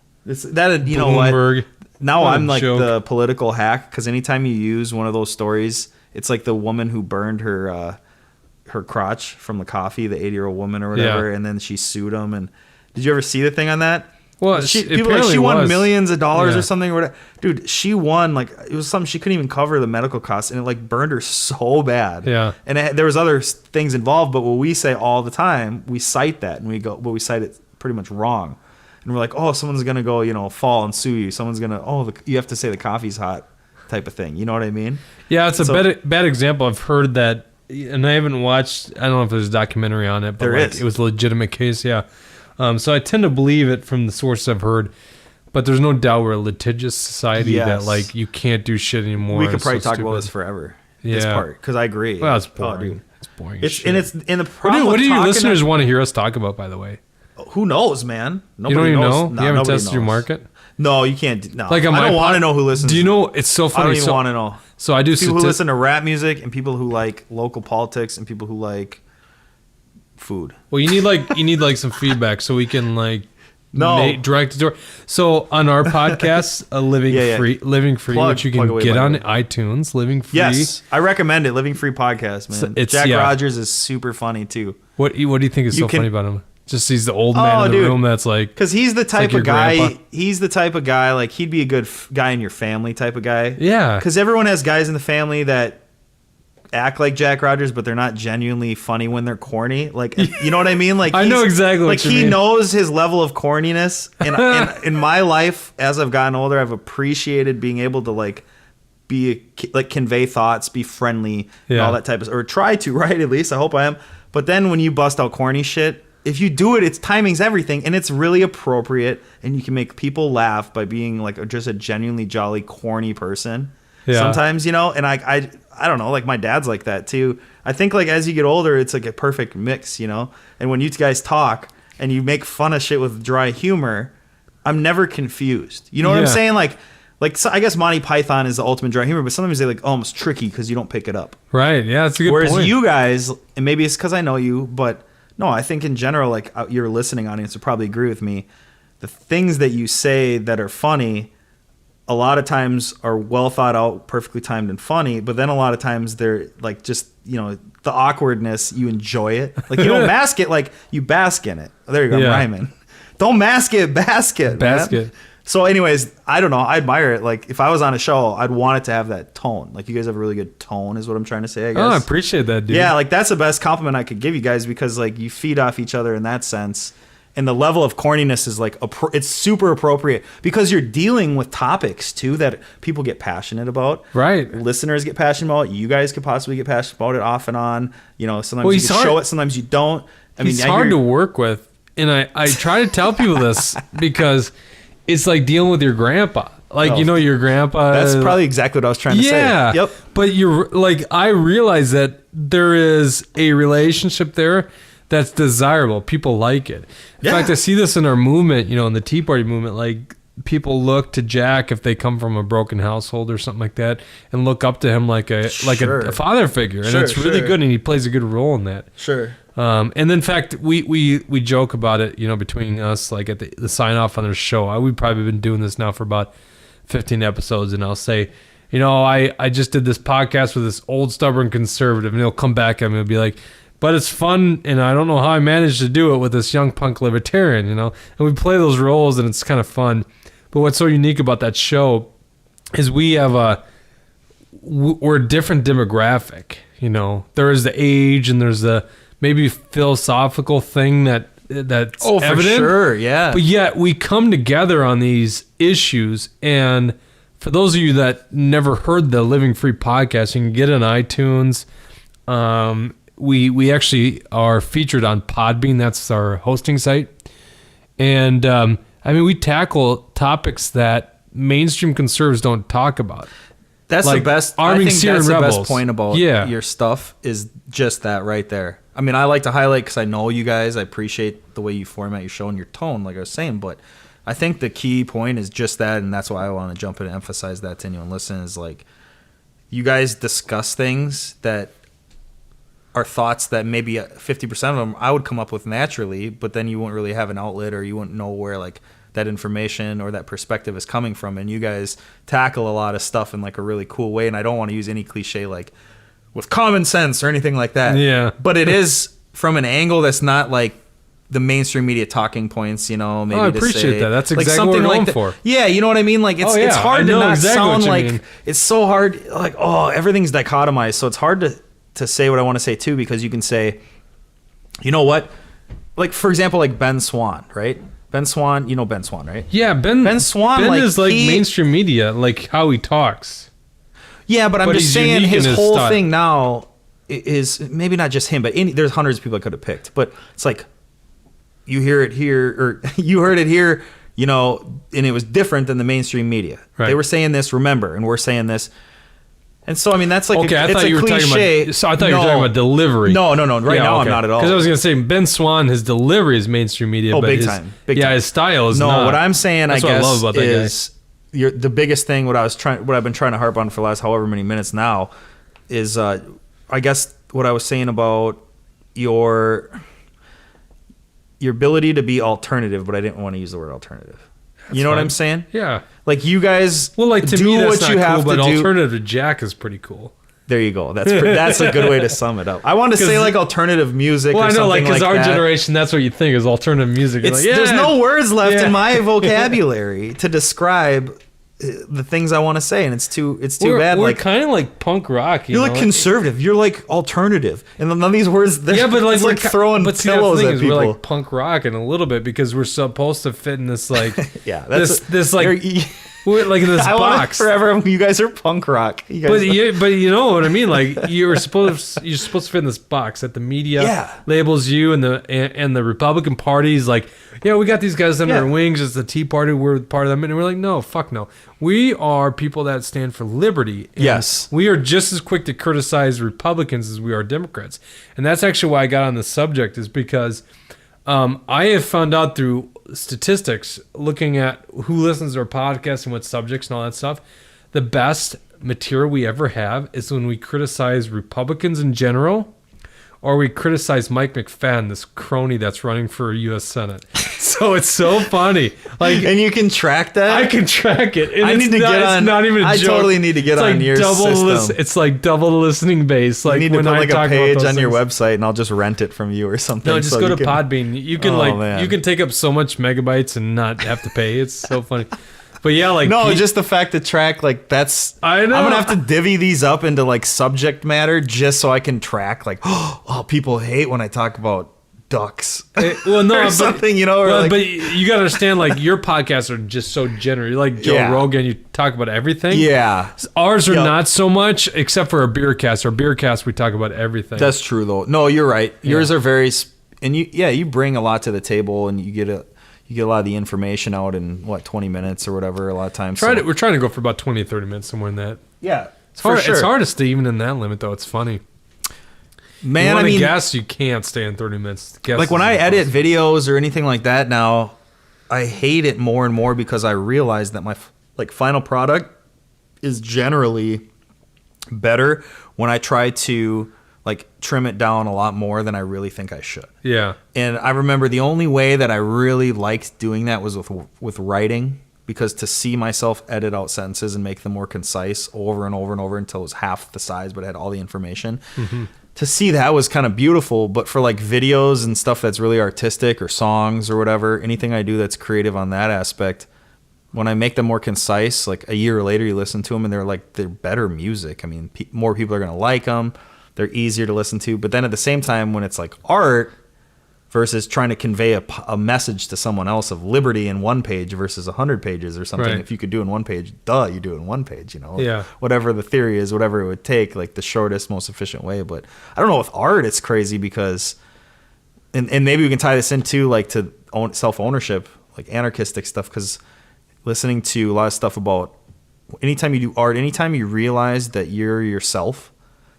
That, you know what? Bloomberg. Now What a I'm like joke. the political hack, because anytime you use one of those stories, it's like the woman who burned her crotch from the coffee, the 80-year-old woman or whatever, and then she sued him. And did you ever see the thing on that? Well, People like she won millions of dollars Yeah. or something or whatever. Dude, she won, like, it was something she couldn't even cover the medical costs, and it like burned her so bad. Yeah. And there was other things involved, but what we say all the time, we cite that, and we cite it pretty much wrong. And we're like, oh, someone's gonna go, you know, fall and sue you. Someone's gonna, you have to say the coffee's hot, type of thing. You know what I mean? Yeah, it's a bad example. I've heard that, and I haven't watched. I don't know if there's a documentary on it, but There like, is. it was a legitimate case. Yeah. So I tend to believe it from the sources I've heard, but there's no doubt we're a litigious society that, like, you can't do shit anymore. We could It's probably so talk about stupid. this forever. Yeah. This part, because I agree. Well, it's Oh, boring. dude. It's boring. It's as shit. and it's in the problem. What do with your talking listeners to- want to hear us talk about? By the way, Who knows, man? you don't even know. You haven't tested your market. No, you can't. No, Like on I my don't want to pod- know who listens. Do you know? It's so I funny. don't even want to know. So I do People who listen to rap music and people who like local politics and people who like food. Well, you need like some feedback so we can like No. direct it to. So on our podcast, Living Free, Plug- which you plug can away, get plug on away. iTunes, Living Free. Yes, I recommend it. Living Free podcast, man. So it's- Jack yeah. Rogers is super funny too. What do you think is You so can- funny about him? Just he's the old man Oh, in the dude. room that's like. Because he's the type your of guy. grandpa. He's the type of guy, like, he'd be a good guy in your family type of guy. Yeah. Because everyone has guys in the family that act like Jack Rogers, but they're not genuinely funny when they're corny. Like, you know what I mean? Like, I know exactly what like you he mean. knows his level of corniness. And in my life, as I've gotten older, I've appreciated being able to like convey thoughts, be friendly, and Yeah. all that type of, or try to, right? At least I hope I am. But then when you bust out corny shit, if you do it, it's timing's everything, and it's really appropriate, and you can make people laugh by being like just a genuinely jolly, corny person. Yeah. Sometimes, you know, and I don't know, like my dad's like that too. I think like as you get older, it's like a perfect mix, you know. And when you guys talk and you make fun of shit with dry humor, I'm never confused. You know what I'm Yeah. saying? Like so I guess Monty Python is the ultimate dry humor, but sometimes they like almost tricky because you don't pick it up. Right. Yeah, that's a good Whereas point. you guys, and maybe it's because I know you, but no, I think in general, like your listening audience would probably agree with me. The things that you say that are funny, a lot of times are well thought out, perfectly timed and funny, but then a lot of times they're like just, you know, the awkwardness, you enjoy it. Like you don't mask it, like you bask in it. There you go, Yeah. I'm rhyming. Don't mask it, bask it. Bask man. it. So anyways, I don't know. I admire it. Like if I was on a show, I'd want it to have that tone. Like you guys have a really good tone is what I'm trying to say, I guess. Oh, I appreciate that, dude. Yeah, like that's the best compliment I could give you guys because like you feed off each other in that sense. And the level of corniness is like it's super appropriate because you're dealing with topics too that people get passionate about. Right. Listeners get passionate about. You guys could possibly get passionate about it off and on. You know, sometimes Well, you he's can hard- show it, sometimes you don't. He's hard to work with And I try to tell people this because it's like dealing with your grandpa. Like, your grandpa. That's probably exactly what I was trying to say. Yeah. Yep. But you're like, I realize that there is a relationship there that's desirable. People like it. In fact, I see this in our movement, in the Tea Party movement. Like, people look to Jack if they come from a broken household or something like that, and look up to him like a father figure. And it's really good, and he plays a good role in that. Sure. And then, in fact, we joke about it, between us, like at the sign off on their show. We've probably been doing this now for about 15 episodes, and I'll say, I just did this podcast with this old stubborn conservative, and he'll come back at me and be like, but it's fun, and I don't know how I managed to do it with this young punk libertarian, and we play those roles, and it's kind of fun. But what's so unique about that show is we're a different demographic. There is the age, and there's the maybe philosophical thing that's evident. For sure, yeah. But yet we come together on these issues, and for those of you that never heard the Living Free podcast, you can get it on iTunes. We actually are featured on Podbean. That's our hosting site. And we tackle topics that mainstream conservatives don't talk about. That's like the best. Arming I think Syrian that's rebels. the best point about your stuff is just that right there. I mean, I like to highlight because I know you guys. I appreciate the way you format your show and your tone, like I was saying. But I think the key point is just that, and that's why I want to jump in and emphasize that to anyone listening, is like you guys discuss things that are thoughts that maybe 50% of them I would come up with naturally, but then you wouldn't really have an outlet, or you wouldn't know where like that information or that perspective is coming from. And you guys tackle a lot of stuff in like a really cool way. And I don't want to use any cliche like with common sense or anything like that. Yeah. But it is from an angle that's not like the mainstream media talking points, maybe I appreciate that. That's like exactly something what we're like going that. for. Yeah, you know what I mean? Like it's hard to not exactly sound what you like mean. it's so hard. Like, everything's dichotomized. So it's hard to say what I want to say too, because you can say, you know what? Like, for example, like Ben Swan, right? Ben Swan, Ben Swan, right? Yeah, Ben Swan, Ben like, is like mainstream media, like how he talks. Yeah, but I'm just he's saying unique in his his whole style. thing now is maybe not just him, but there's hundreds of people I could have picked. But it's like you hear it here, or you heard it here, and it was different than the mainstream media. Right. They were saying this, remember, and we're saying this. And so, I mean, that's like Okay, I it's thought a you were cliche. talking about. So I thought you were talking about delivery. No. Right now, I'm not at all. Because I was gonna say Ben Swan, his delivery is mainstream media. Oh, but big his, time. Big yeah, time. his style is No, not. what I'm saying, That's I what guess, I love about that is the biggest thing. What I've been trying to harp on for the last however many minutes now is, I guess, what I was saying about your ability to be alternative, but I didn't want to use the word alternative. You know what I'm saying? Yeah. Like you guys, Well, like to do me, that's what not you cool, have but to do. alternative to Jack is pretty cool. There you go. That's a good way to sum it up. I wanted to say like alternative music. Well, or I know, something like because like our that. generation, that's what you think is alternative music. It's, Like, yeah, there's no words left Yeah. in my vocabulary to describe the things I want to say, and it's too bad. We're Like kind of like punk rock. you're like conservative. You're like alternative, and none of these words. Yeah, but like it's we're like throwing but see, that's the pillows thing at is people. we're like punk rock in a little bit because we're supposed to fit in this like yeah, that's this like you're- we're like in this I want it box. forever. You guys are punk rock. You guys, But you know what I mean. Like you're supposed to fit in this box that the media Yeah. labels you, and the Republican Party's like, yeah, we got these guys under our wings. It's the Tea Party. We're part of them, and we're like, no, fuck no. We are people that stand for liberty. And Yes. we are just as quick to criticize Republicans as we are Democrats, and that's actually why I got on the subject is because I have found out through statistics, looking at who listens to our podcast and what subjects and all that stuff, the best material we ever have is when we criticize Republicans in general, or we criticize Mike McFadden, this crony that's running for U.S. Senate. So it's so funny. Like, and you can track that. I can track it. And I need to get on. It's not even a I joke. totally need to get It's on like your system. It's like double the listening base. Like you need to when put I like talk a about page those on your things. website, and I'll just rent it from you or something. No, just so go you to can- Podbean. You can man. you can take up so much megabytes and not have to pay. It's so funny. But yeah, like No, just the fact that track like that's. I know. I'm gonna have to divvy these up into like subject matter just so I can track like, oh, people hate when I talk about ducks. well, no, or but, something, you know. Or well, like, but you gotta understand, like your podcasts are just so general. You're like Joe Yeah. Rogan. You talk about everything. yeah, Ours are Yep. not so much, except for our beer cast. Our beer cast, we talk about everything. that's true though. No, you're right. Yours are very And you bring a lot to the table, and you get a lot of the information out in 20 minutes or whatever. A lot of times, we're trying to go for about 20 to 30 minutes, somewhere in that. Yeah, it's hard. It's hard to stay even in that limit, though. It's funny. Man, I guess you can't stay in 30 minutes. Like when I edit videos or anything like that now, I hate it more and more because I realize that my final product is generally better when I try to trim it down a lot more than I really think I should. Yeah. And I remember the only way that I really liked doing that was with writing, because to see myself edit out sentences and make them more concise over and over and over until it was half the size but it had all the information. Mm-hmm. To see that was kind of beautiful. But for videos and stuff that's really artistic or songs or whatever, anything I do that's creative on that aspect, when I make them more concise, a year later you listen to them and they're better music. I mean, more people are going to like them. They're easier to listen to. But then at the same time, when it's art versus trying to convey a message to someone else of liberty in one page versus 100 pages or something, if you could do in one page, you do it in one page, Yeah. Whatever the theory is, whatever it would take, the shortest, most efficient way. But I don't know, with art, it's crazy because, and maybe we can tie this into to self-ownership, anarchistic stuff, because listening to a lot of stuff about anytime you do art, anytime you realize that you're yourself,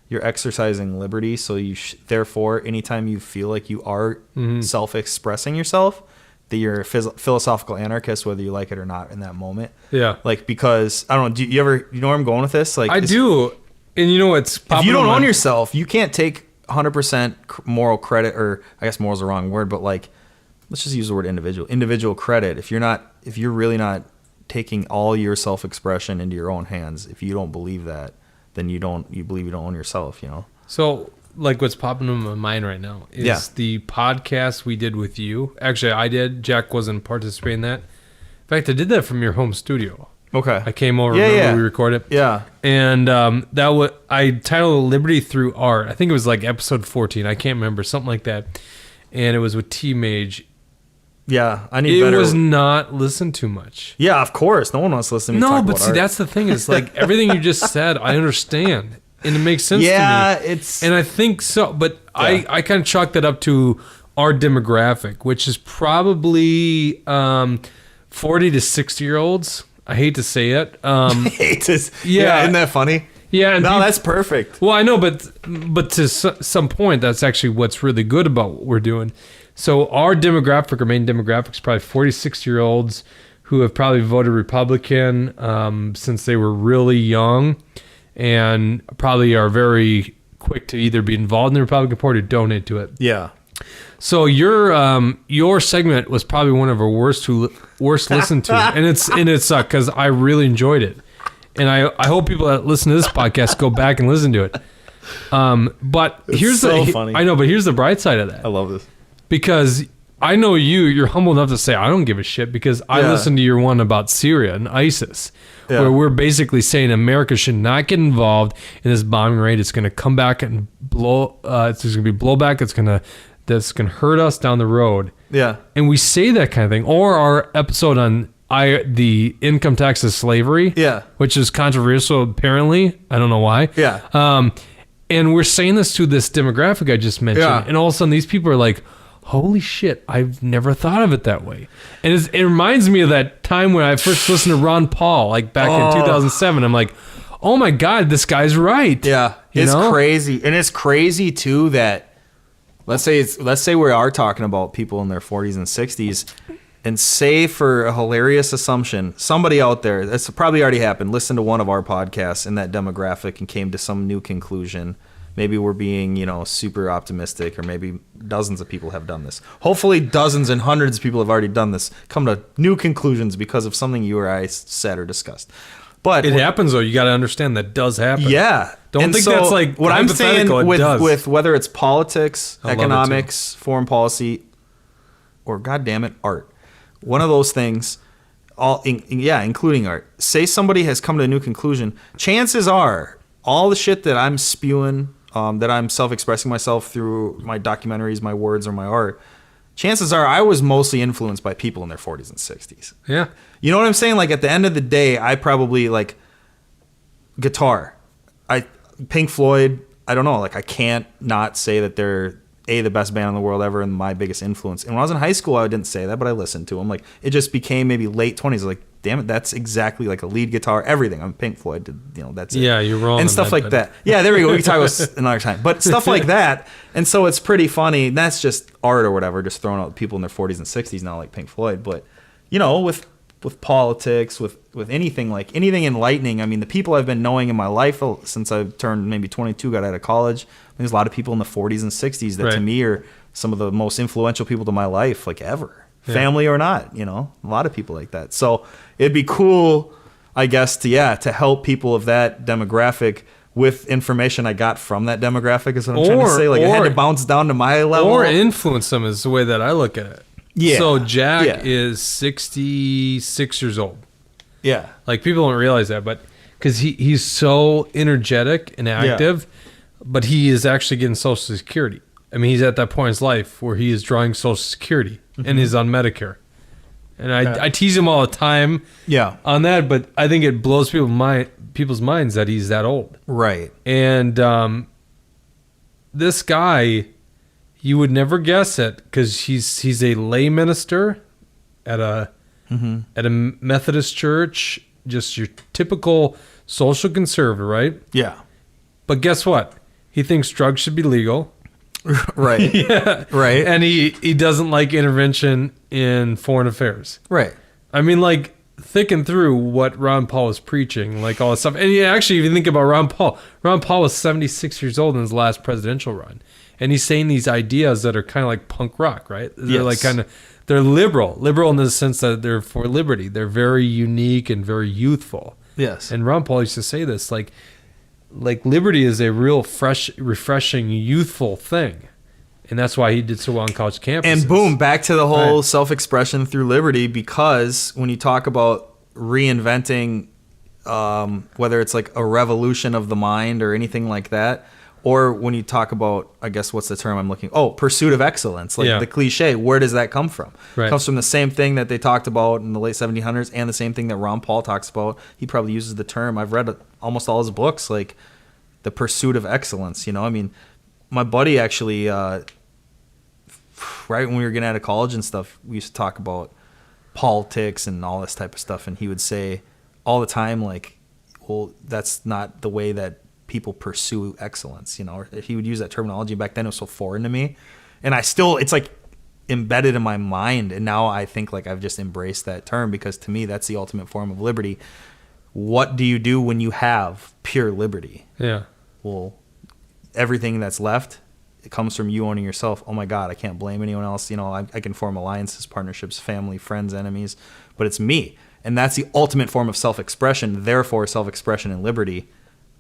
you're exercising liberty. So therefore, anytime you feel like you are self-expressing yourself, that you're a philosophical anarchist, whether you like it or not in that moment. Yeah. Because I don't know, you know where I'm going with this? I do. And it's if you don't own yourself, you can't take 100% moral credit, or I guess moral is the wrong word, but let's just use the word individual credit. If you're really not taking all your self-expression into your own hands, if you don't believe that, then you believe you don't own yourself, So what's popping in my mind right now is the podcast we did with you. Actually, I did. Jack wasn't participating in that. In fact, I did that from your home studio. Okay. I came over, we recorded. Yeah. And I titled Liberty Through Art. I think it was episode 14. I can't remember, something like that. And it was with Mage. Yeah, I need better. It was not listened to much. Yeah, of course. No one wants to listen to me talk about art. That's the thing. Is everything you just said, I understand. And it makes sense to me. Yeah, it's... And I think so. But I kind of chalk that up to our demographic, which is probably 40 to 60-year-olds. I hate to say it. Yeah, isn't that funny? Yeah. No, that's perfect. Well, I know, but to some point, that's actually what's really good about what we're doing. So our demographic, our main demographic, is probably 40, 60-year-olds who have probably voted Republican since they were really young, and probably are very quick to either be involved in the Republican Party or donate to it. Yeah. So your segment was probably one of our worst listened to, and it sucked because I really enjoyed it, and I hope people that listen to this podcast go back and listen to it. But here's funny. I know, but here's the bright side of that. I love this. Because I know you're humble enough to say, I don't give a shit, because I listened to your one about Syria and ISIS, where we're basically saying America should not get involved in this bombing raid. It's going to come back and blow, it's going to be blowback. That's going to hurt us down the road. Yeah. And we say that kind of thing. Or our episode on the income tax of slavery, which is controversial apparently. I don't know why. Yeah. And we're saying this to this demographic I just mentioned, and all of a sudden these people are like, holy shit, I've never thought of it that way. And it reminds me of that time when I first listened to Ron Paul, back in 2007. I'm like, oh my God, this guy's right. Yeah, it's crazy. And it's crazy, too, that let's say we are talking about people in their 40s and 60s, and say for a hilarious assumption, somebody out there, that's probably already happened, listened to one of our podcasts in that demographic and came to some new conclusion. Maybe we're being, super optimistic, or maybe dozens of people have done this. Hopefully dozens and hundreds of people have already done this, come to new conclusions because of something you or I said or discussed. But it happens, though. You got to understand that does happen. Yeah. Don't think that's what I'm saying with whether it's politics, economics, it foreign policy, or goddammit, art. One of those things, including art. Say somebody has come to a new conclusion. Chances are all the shit that I'm spewing, that I'm self-expressing myself through my documentaries, my words, or my art, chances are I was mostly influenced by people in their 40s and 60s. Yeah. You know what I'm saying? At the end of the day, I probably, guitar. Pink Floyd, I don't know, I can't not say that they're the best band in the world ever and my biggest influence. And when I was in high school, I didn't say that, but I listened to them. Like, it just became maybe late 20s. Like, damn it, that's exactly like a lead guitar, everything. I'm Pink Floyd, that's it. Yeah, you're wrong. And stuff like that. Yeah, there we go. We can talk about another time. But stuff like that. And so it's pretty funny. That's just art or whatever, just throwing out people in their 40s and 60s now like Pink Floyd. But, with politics, with anything, like anything enlightening. I mean, the people I've been knowing in my life since I turned maybe 22, got out of college, there's a lot of people in the 40s and 60s that to me are some of the most influential people to my life, like ever. Yeah. Family or not, a lot of people like that. So it'd be cool, I guess, to help people of that demographic with information I got from that demographic is what I'm trying to say. Like, it had to bounce down to my level. Or influence them is the way that I look at it. Yeah. So Jack is 66 years old. Yeah. Like, people don't realize that, but because he's so energetic and active, but he is actually getting Social Security. I mean, he's at that point in his life where he is drawing Social Security and is on Medicare. And I tease him all the time on that, but I think it blows people's minds that he's that old. Right. And this guy, you would never guess it because he's a lay minister at a Methodist church, just your typical social conservative, right? Yeah. But guess what? He thinks drugs should be legal. Right. Yeah. Right. And he doesn't like intervention in foreign affairs. Right. I mean, like, thinking through what Ron Paul was preaching, like all this stuff. And actually, if you think about Ron Paul was 76 years old in his last presidential run. And he's saying these ideas that are kind of like punk rock, right? They're like they're liberal in the sense that they're for liberty. They're very unique and very youthful. Yes. And Ron Paul used to say this, like liberty is a real fresh, refreshing, youthful thing. And that's why he did so well on college campuses. And boom, back to the whole self-expression through liberty, because when you talk about reinventing, whether it's like a revolution of the mind or anything like that, or when you talk about, I guess, what's the term I'm looking? Oh, pursuit of excellence, like the cliche. Where does that come from? Right. It comes from the same thing that they talked about in the late 1700s and the same thing that Ron Paul talks about. He probably uses the term. I've read almost all his books, like the pursuit of excellence. I mean, my buddy actually, right when we were getting out of college and stuff, we used to talk about politics and all this type of stuff. And he would say all the time, like, well, that's not the way that people pursue excellence, or he would use that terminology. Back then it was so foreign to me, and it's like embedded in my mind, and now I think like I've just embraced that term, because to me that's the ultimate form of liberty. What do you do when you have pure liberty? Well, everything that's left, it comes from you owning yourself. Oh my God, I can't blame anyone else. I can form alliances, partnerships, family, friends, enemies, but it's me, and that's the ultimate form of self-expression. Therefore, self-expression and liberty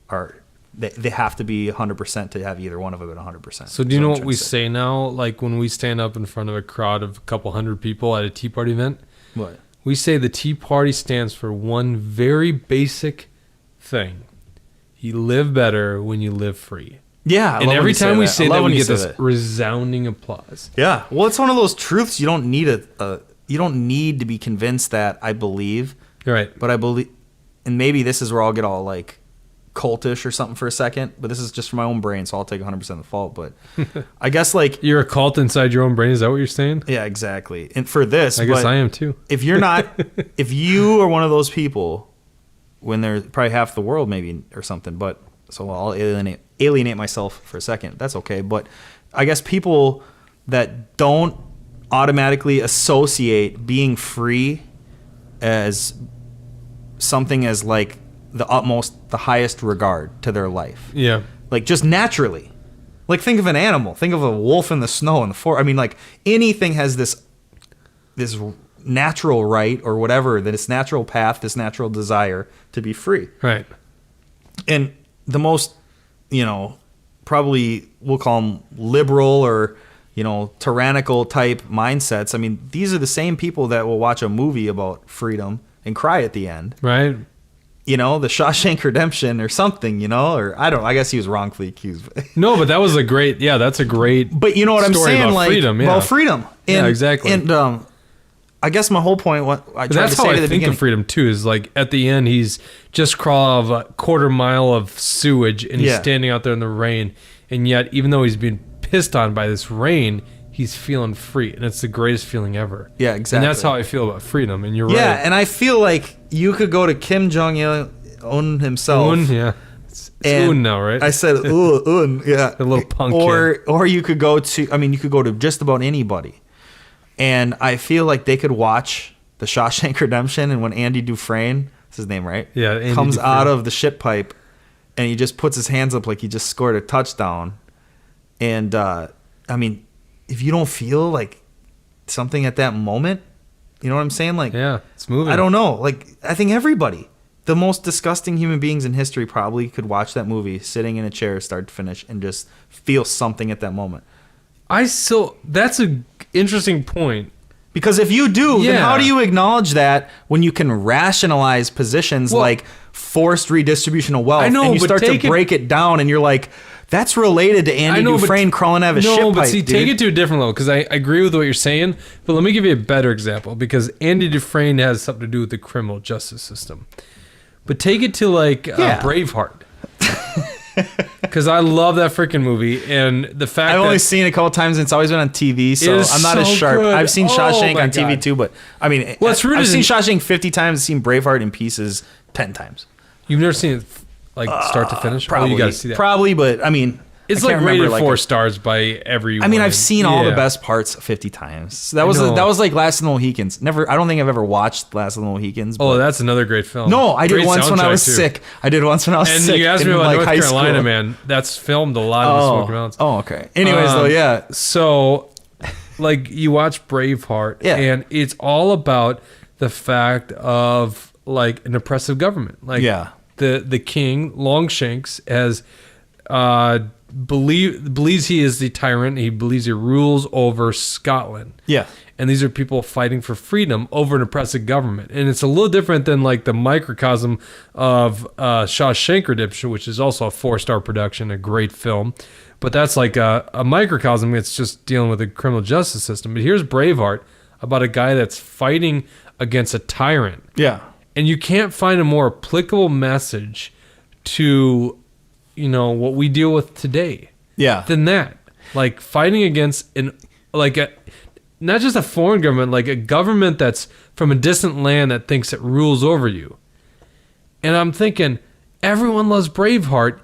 are they have to be 100% to have either one of them at 100%. So do you know what we say now? Like when we stand up in front of a crowd of a couple hundred people at a Tea Party event, what? We say the Tea Party stands for one very basic thing. You live better when you live free. Yeah. And every time we say that, we get this resounding applause. Yeah. Well, it's one of those truths you don't need you don't need to be convinced that I believe. Right. But I believe, and maybe this is where I'll get all like cultish or something for a second, but this is just for my own brain, so I'll take 100% of the fault. But I guess like you're a cult inside your own brain. Is that what you're saying? Yeah, exactly. And for this, I guess I am too. If you're not, if you are one of those people, when there's probably half the world maybe or something, but so I'll alienate myself for a second. That's okay. But I guess people that don't automatically associate being free as something as like the utmost, the highest regard to their life. Yeah. Like just naturally. Like think of an animal. Think of a wolf in the snow in the forest. I mean, like anything has this natural right or whatever, that it's natural path, this natural desire to be free. Right. And the most, probably we'll call them liberal or, tyrannical type mindsets. I mean, these are the same people that will watch a movie about freedom and cry at the end. Right. The Shawshank Redemption or something, or I don't know. I guess he was wrongfully accused. No, but that was that's a great But you know what I'm saying? about like, freedom, yeah. Well, freedom. Yeah, exactly. And I guess my whole point, what I tried to say at the beginning. That's how I think of freedom too, is like at the end, he's just crawled out of a quarter mile of sewage and he's standing out there in the rain. And yet, even though he's being pissed on by this rain, he's feeling free, and it's the greatest feeling ever. Yeah, exactly. And that's how I feel about freedom. And you're Yeah, right. and I feel like you could go to Kim Jong-un himself. Un, yeah. It's and Un now, right? I said un, yeah. A little punk or you could go to, I mean, you could go to just about anybody. And I feel like they could watch The Shawshank Redemption, and when Andy Dufresne, that's his name, right? Yeah, Andy comes Dufresne. out of the shit pipe, and he just puts his hands up like he just scored a touchdown. And, I mean, if you don't feel like something at that moment, you know what I'm saying? Like, Yeah, it's moving. I don't know. Like, I think everybody, the most disgusting human beings in history, probably could watch that movie sitting in a chair, start to finish, and just feel something at that moment. That's a interesting point. Because if you do, then Yeah. how do you acknowledge that when you can rationalize positions Well, like forced redistribution of wealth, I know, and you but start to take it- break it down, and you're like, that's related to Andy Dufresne crawling out of a shit pipe, but see, dude. take it to a different level, because I agree with what you're saying, but let me give you a better example, because Andy Dufresne has something to do with the criminal justice system. But take it to, like, Yeah. Braveheart. Because I love that freaking movie, and the fact I've that only seen it a couple times, and it's always been on TV, so It is I'm not as so sharp. good. I've seen Oh Shawshank my on TV God. too, but I mean, Well, it's rooted I've seen in- Shawshank 50 times, seen Braveheart in pieces 10 times. you've never seen it, like, start to finish? Probably, Oh, you got to see that. Probably, but I mean, It's I like can't rated remember, 4 like, stars by everyone. I mean, I've seen all the Yeah. best parts 50 times. So I know. that was like Last of the Mohicans. Never, I don't think I've ever watched Last of the Mohicans. Oh, but- that's another great film. no, I did Great once when I soundtrack, was too. sick. I did once when I was And sick. you asked in, me about like, North high Carolina, school. man. That's filmed a lot of the Smoky Mountains. Oh, okay. Anyways, though, yeah. So, like, you watch Braveheart, Yeah. and it's all about the fact of, like, an oppressive government. Like, Yeah. the king, Longshanks, has believes he is the tyrant. He believes he rules over Scotland. Yeah. And these are people fighting for freedom over an oppressive government. And it's a little different than, like, the microcosm of Shawshank Redemption, which is also a 4-star production, a great film. But that's like a microcosm. It's just dealing with the criminal justice system. But here's Braveheart, about a guy that's fighting against a tyrant. Yeah. And you can't find a more applicable message to, you know, what we deal with today Yeah. than that. Like, fighting against not just a foreign government, like a government that's from a distant land that thinks it rules over you. And I'm thinking, everyone loves Braveheart,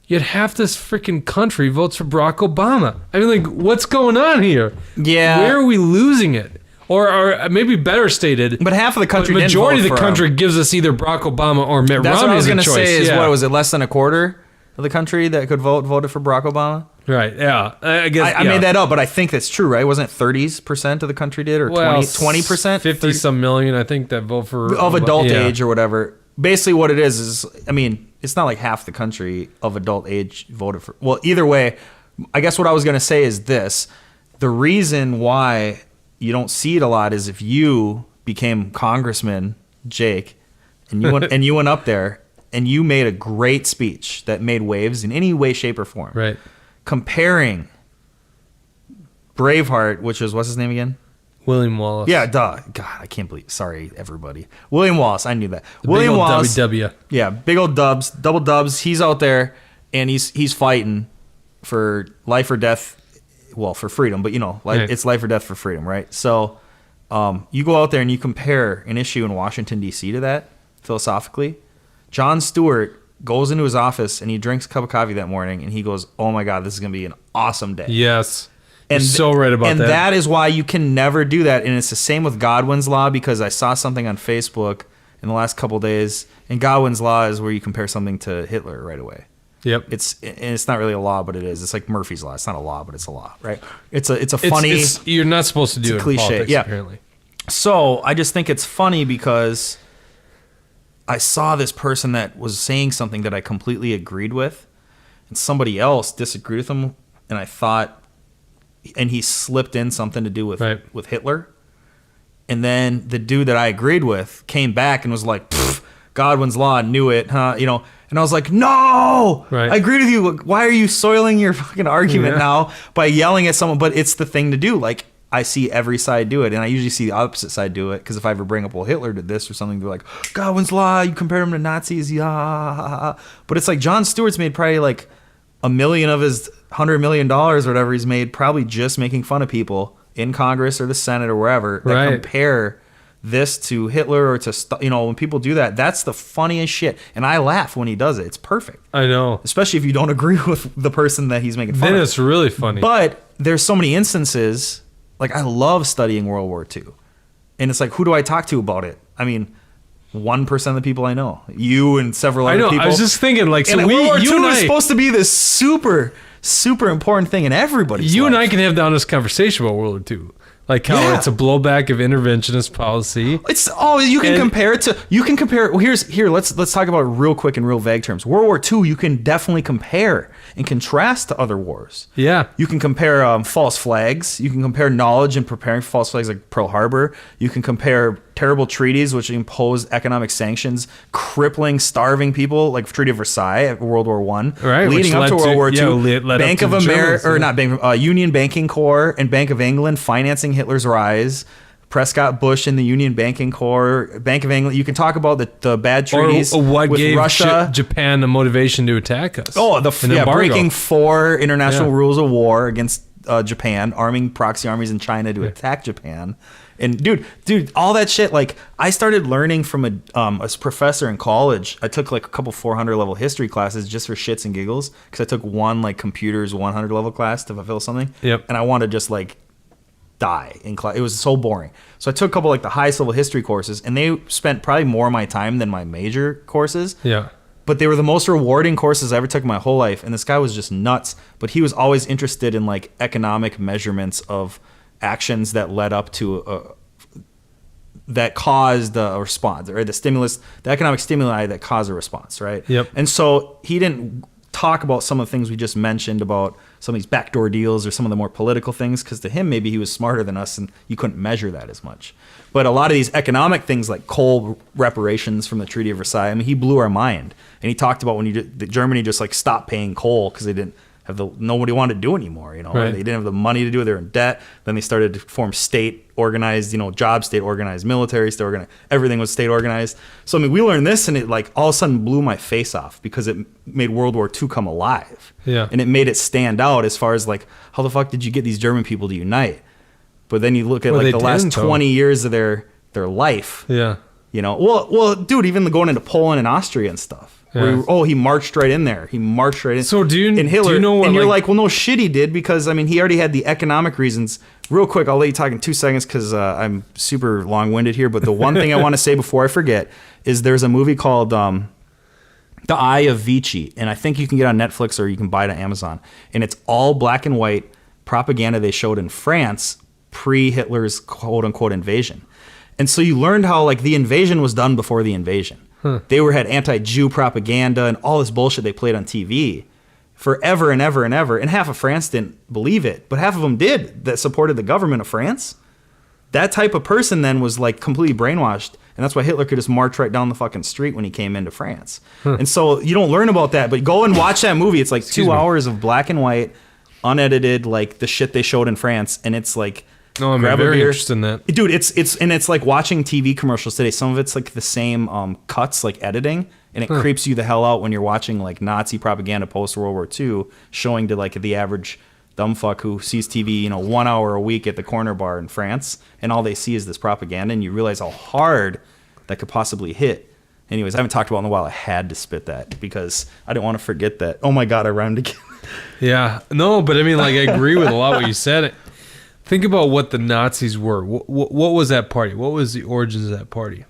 yet half this freaking country votes for Barack Obama. I mean, like, what's going on here? Yeah. Where are we losing it? Or maybe better stated, But half of the country the didn't majority vote of the for him. country gives us either Barack Obama or Mitt That's Romney what I was as a going to choice. say is, Yeah. what was it, less than a quarter of the country that could voted for Barack Obama? Right, yeah. I guess I made that up, but I think that's true, right? Wasn't it 30% of the country did, or 20%? 50 some million, I think, that vote for of adult yeah. age or whatever. Basically what it is, I mean, it's not like half the country of adult age voted for. Well, either way, I guess what I was going to say is this. The reason why you don't see it a lot is if you became Congressman Jake and you went up there and you made a great speech that made waves in any way, shape, or form. Right. Comparing Braveheart, which is, what's his name again? William Wallace. Yeah, duh. God, I can't believe. Sorry, everybody. William Wallace. I knew that. The William big old Wallace. WW. Yeah, big old dubs, double dubs. He's out there and he's fighting for life or death. Well, for freedom, but you know, like Right. it's life or death for freedom, right? So, you go out there and you compare an issue in Washington D.C. to that philosophically. Jon Stewart goes into his office and he drinks a cup of coffee that morning and he goes, "Oh my God, this is gonna be an awesome day." Yes. And You're so right about and that. And that is why you can never do that. And it's the same with Godwin's Law, because I saw something on Facebook in the last couple of days. And Godwin's Law is where you compare something to Hitler right away. Yep. It's not really a law, but it is. It's like Murphy's Law. It's not a law, but it's a law, right? It's funny. You're not supposed to do a it cliche, in politics, yeah. apparently. So I just think it's funny because I saw this person that was saying something that I completely agreed with, and somebody else disagreed with him, and I thought, and he slipped in something to do with Right. with Hitler, and then the dude that I agreed with came back and was like, "Pfft, Godwin's Law, knew it, huh?" You know, and I was like, "No, Right. I agreed with you. Why are you soiling your fucking argument Yeah. now by yelling at someone?" But it's the thing to do. Like, I see every side do it, and I usually see the opposite side do it, because if I ever bring up, well, Hitler did this or something, they're like, Godwin's Law, you compare him to Nazis, yeah. But it's like Jon Stewart's made probably like $1 million of his $100 million or whatever he's made probably just making fun of people in Congress or the Senate or wherever that Right. compare this to Hitler or to, when people do that, that's the funniest shit. And I laugh when he does it. It's perfect. I know. Especially if you don't agree with the person that he's making fun Then of. it's really funny. But there's so many instances, like I love studying World War II. And it's like, who do I talk to about it? I mean, 1% of the people I know. You and several I other know. people. I was just thinking, like, so and World War you II and is I, supposed to be this super, super important thing in everybody's you life. and I can have the honest conversation about World War II. Like how Yeah. it's a blowback of interventionist policy. It's you can compare it to well let's talk about it real quick in real vague terms. World War II you can definitely compare and contrast to other wars. Yeah. You can compare false flags. You can compare knowledge and preparing for false flags like Pearl Harbor. You can compare terrible treaties which impose economic sanctions, crippling, starving people like Treaty of Versailles at World War I, Right, leading which up led to World to- War II. yeah, led up Bank to of the America, Germans, or yeah. not Bank, Union Banking Corps and Bank of England financing Hitler's rise. Prescott Bush and the Union Banking Corps, Bank of England. You can talk about the bad treaties Or what with gave Russia. Japan the motivation to attack us. Oh, An embargo. breaking 4 international Yeah. rules of war against Japan, arming proxy armies in China to attack Japan. And dude, all that shit. Like I started learning from a professor in college. I took like a couple 400 level history classes just for shits and giggles because I took one like computers 100 level class to fulfill something. Yep. And I wanted to just like die in class. It was so boring. So I took a couple like the highest level history courses, and they spent probably more of my time than my major courses. Yeah. But they were the most rewarding courses I ever took in my whole life. And this guy was just nuts. But he was always interested in like economic measurements of actions that led up to that caused a response, or the economic stimuli that caused a response, right? Yep. And so he didn't talk about some of the things we just mentioned about some of these backdoor deals or some of the more political things, because to him maybe he was smarter than us and you couldn't measure that as much. But a lot of these economic things like coal reparations from the Treaty of Versailles, I mean, he blew our mind. And he talked about when Germany just like stopped paying coal because they didn't have nobody wanted to do it anymore, Right. They didn't have the money to do it. They were in debt. Then they started to form state organized, job state organized, military state organized. Everything was state organized. So I mean, we learned this, and it like all of a sudden blew my face off because it made World War II come alive. Yeah. And it made it stand out as far as like, how the fuck did you get these German people to unite? But then you look at Well, like they the last didn't, though. 20 years of their life. Yeah. Well, dude, even going into Poland and Austria and stuff. Yeah. Where he marched right in there. He marched right in. So do you- and Hitler, do you know what, and you're like- like, well, no shit he did, because I mean he already had the economic reasons. Real quick, I'll let you talk in 2 seconds because I'm super long-winded here. But the one thing I want to say before I forget is there's a movie called The Eye of Vici, and I think you can get on Netflix or you can buy it on Amazon. And it's all black and white propaganda they showed in France pre-Hitler's quote-unquote invasion. And so you learned how like the invasion was done before the invasion. They had anti-Jew propaganda and all this bullshit they played on TV forever and ever and ever. And half of France didn't believe it, but half of them did that supported the government of France. That type of person then was like completely brainwashed. And that's why Hitler could just march right down the fucking street when he came into France. And so you don't learn about that, but go and watch that movie. It's like 2 hours of black and white, unedited, like the shit they showed in France. And it's like, No, I'm grab a very beer. interested in that. Dude, it's like watching TV commercials today. Some of it's like the same cuts, like editing, and it creeps you the hell out when you're watching like Nazi propaganda post World War II, showing to like the average dumb fuck who sees TV, 1 hour a week at the corner bar in France, and all they see is this propaganda, and you realize how hard that could possibly hit. Anyways, I haven't talked about it in a while. I had to spit that because I didn't want to forget that. Oh my God, I rhymed again. Yeah. No, but I mean, like, I agree with a lot of what you said. Think about what the Nazis were. What was that party? What was the origins of that party?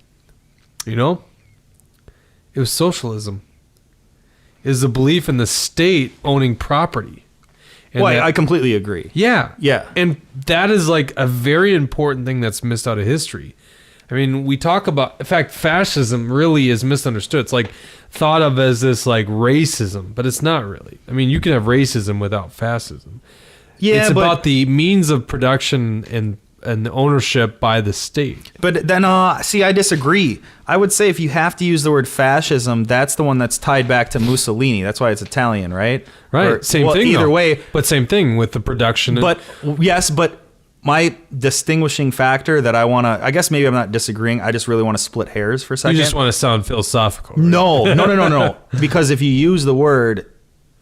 It was socialism. It was the belief in the state owning property. And Well, that- I completely agree. yeah. Yeah. And that is like a very important thing that's missed out of history. I mean, we talk about, in fact, fascism really is misunderstood. It's like thought of as this like racism, but it's not really. I mean, you can have racism without fascism. Yeah, It's but, about the means of production and ownership by the state. But then, see, I disagree. I would say if you have to use the word fascism, that's the one that's tied back to Mussolini. That's why it's Italian, right? Right. Or- Same well, thing. Either though. way. But same thing with the production. But yes, but my distinguishing factor that I want to, I guess maybe I'm not disagreeing. I just really want to split hairs for a second. you just want to sound philosophical. Right? No. Because if you use the word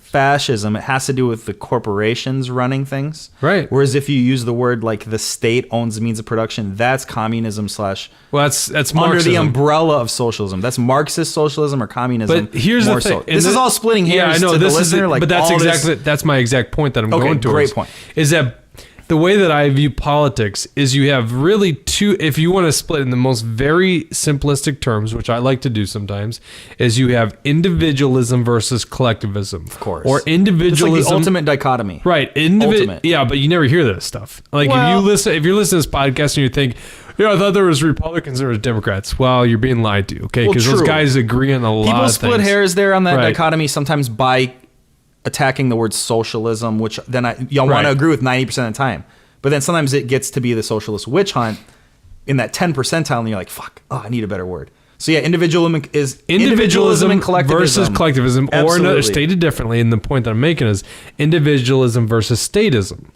fascism, it has to do with the corporations running things. Right. Whereas if you use the word like the state owns the means of production, that's communism slash. Well, that's under Marxism. the umbrella of socialism. That's Marxist socialism or communism. But here's the more thing. So. This is all splitting hairs. Yeah, I know. To This the is listener, but that's all exactly this, that's my exact point that I'm Okay, going towards. great point. Is that the way that I view politics is you have really two, if you want to split in the most very simplistic terms, which I like to do sometimes, is you have individualism versus collectivism. Of course. Or individualism. It's like the ultimate dichotomy. Right. Ultimate. Yeah, but you never hear that stuff. Like Well- if you're listening to this podcast and you think, yeah, I thought there was Republicans, there was Democrats. Well, you're being lied to, okay? Well, Because those true. guys agree on a lot People of split things. hairs there on that Right. dichotomy sometimes by attacking the word socialism, which then y'all want Right. to agree with 90% of the time. But then sometimes it gets to be the socialist witch hunt in that 10 percentile, and you're like, fuck, I need a better word. So yeah, individualism and collectivism. versus collectivism, or another Absolutely. stated differently. And the point that I'm making is individualism versus statism.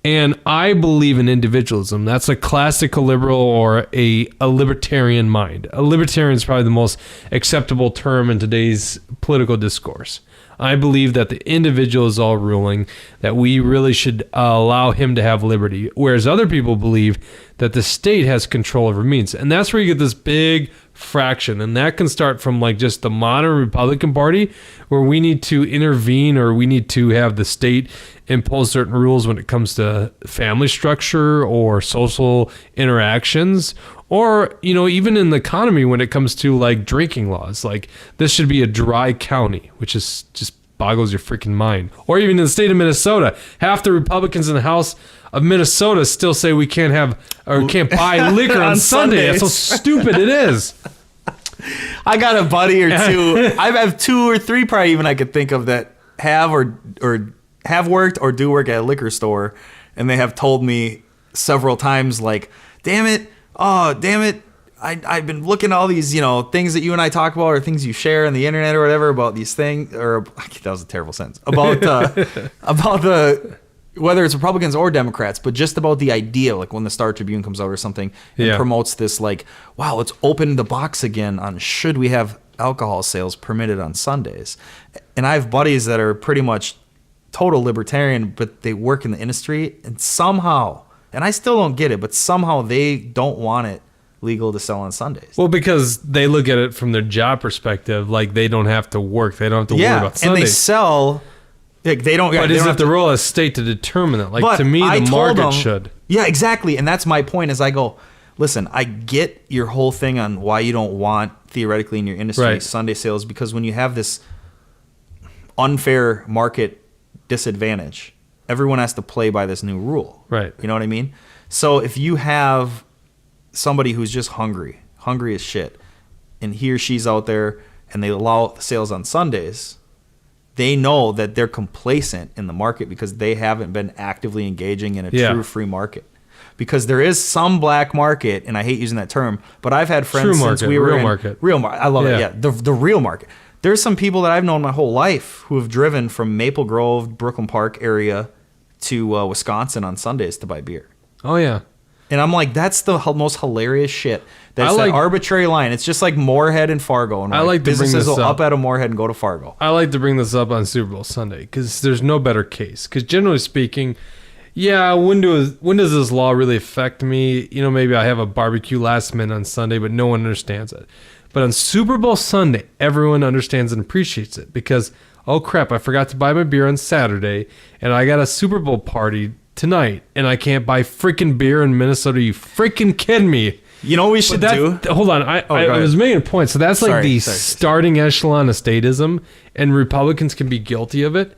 And I believe in individualism. That's a classical liberal or a libertarian mind. A libertarian is probably the most acceptable term in today's political discourse. I believe that the individual is all ruling, that we really should allow him to have liberty, whereas other people believe that the state has control over means. And that's where you get this big fraction, and that can start from like just the modern Republican Party, where we need to intervene or we need to have the state impose certain rules when it comes to family structure or social interactions, or even in the economy when it comes to like drinking laws. Like this should be a dry county, which is just boggles your freaking mind. Or even in the state of Minnesota, half the Republicans in the House of Minnesota still say we can't have or can't buy liquor on Sunday. That's how stupid it is. I got a buddy or two. I have 2 or 3 probably even I could think of that have or have worked or do work at a liquor store, and they have told me several times like, damn it, I've been looking at all these, things that you and I talk about or things you share on the internet or whatever about these things, or that was a terrible sentence, about the whether it's Republicans or Democrats, but just about the idea, like when the Star Tribune comes out or something and promotes this, like, wow, let's open the box again on should we have alcohol sales permitted on Sundays. And I have buddies that are pretty much total libertarian, but they work in the industry, and somehow, and I still don't get it, but somehow they don't want it legal to sell on Sundays. Well, because they look at it from their job perspective, like they don't have to work, they don't have to worry about Sundays. And they sell. Like they don't. But they is don't it have the to, role of state to determine that? Like but to me, I the told market them- should. Yeah, exactly. And that's my point. Is I go, listen, I get your whole thing on why you don't want theoretically in your industry Right. Sunday sales, because when you have this unfair market disadvantage, everyone has to play by this new rule. Right. You know what I mean? So if you have somebody who's just hungry as shit, and he or she's out there and they allow sales on Sundays, they know that they're complacent in the market because they haven't been actively engaging in a true free market. Because there is some black market, and I hate using that term, but I've had friends since we were real in market. Real market. I love it. Yeah, the real market. There's some people that I've known my whole life who have driven from Maple Grove, Brooklyn Park area to Wisconsin on Sundays to buy beer. Oh yeah. And I'm like, that's the most hilarious shit. That's I like- that arbitrary line. It's just like Moorhead and Fargo. And I like to bring businesses this will up. up out of Moorhead and go to Fargo. I like to bring this up on Super Bowl Sunday because there's no better case. Because generally speaking, yeah, when does this law really affect me? Maybe I have a barbecue last minute on Sunday, but no one understands it. But on Super Bowl Sunday, everyone understands and appreciates it because, oh crap, I forgot to buy my beer on Saturday, and I got a Super Bowl party tonight, and I can't buy freaking beer in Minnesota. Are you freaking kidding me? You know what we should do? Hold on. I was making a point. So that's like the starting echelon of statism, and Republicans can be guilty of it.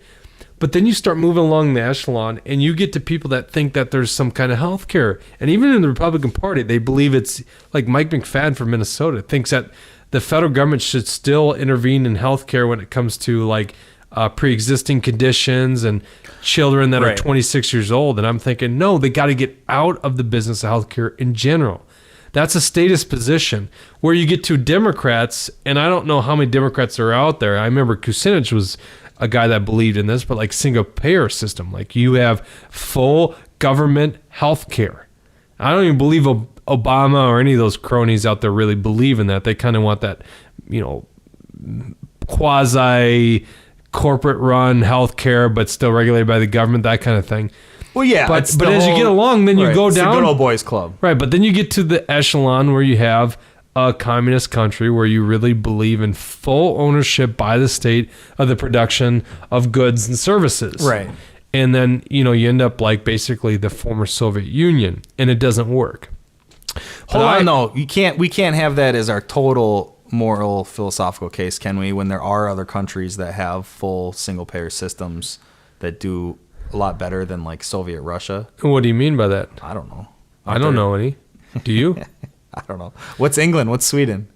But then you start moving along the echelon, and you get to people that think that there's some kind of health care. And even in the Republican Party, they believe it's like Mike McFadden from Minnesota thinks that the federal government should still intervene in health care when it comes to like pre-existing conditions and children that are 26 years old. And I'm thinking, no, they got to get out of the business of healthcare in general. That's a statist position. Where you get to Democrats, and I don't know how many Democrats are out there. I remember Kucinich was a guy that believed in this, but like single payer system, like you have full government health care. I don't even believe Obama or any of those cronies out there really believe in that. They kind of want that, quasi corporate-run healthcare, but still regulated by the government, that kind of thing. Well, yeah, but as you get along, then you go it's down. the good old boys club, right? But then you get to the echelon where you have a communist country where you really believe in full ownership by the state of the production of goods and services, right? And then you end up like basically the former Soviet Union, and it doesn't work. Hold on, no, we can't have that as our total moral philosophical case, can we? When there are other countries that have full single payer systems that do a lot better than like Soviet Russia. What do you mean by that? I don't know. I don't know any. Do you? I don't know. What's England? What's Sweden?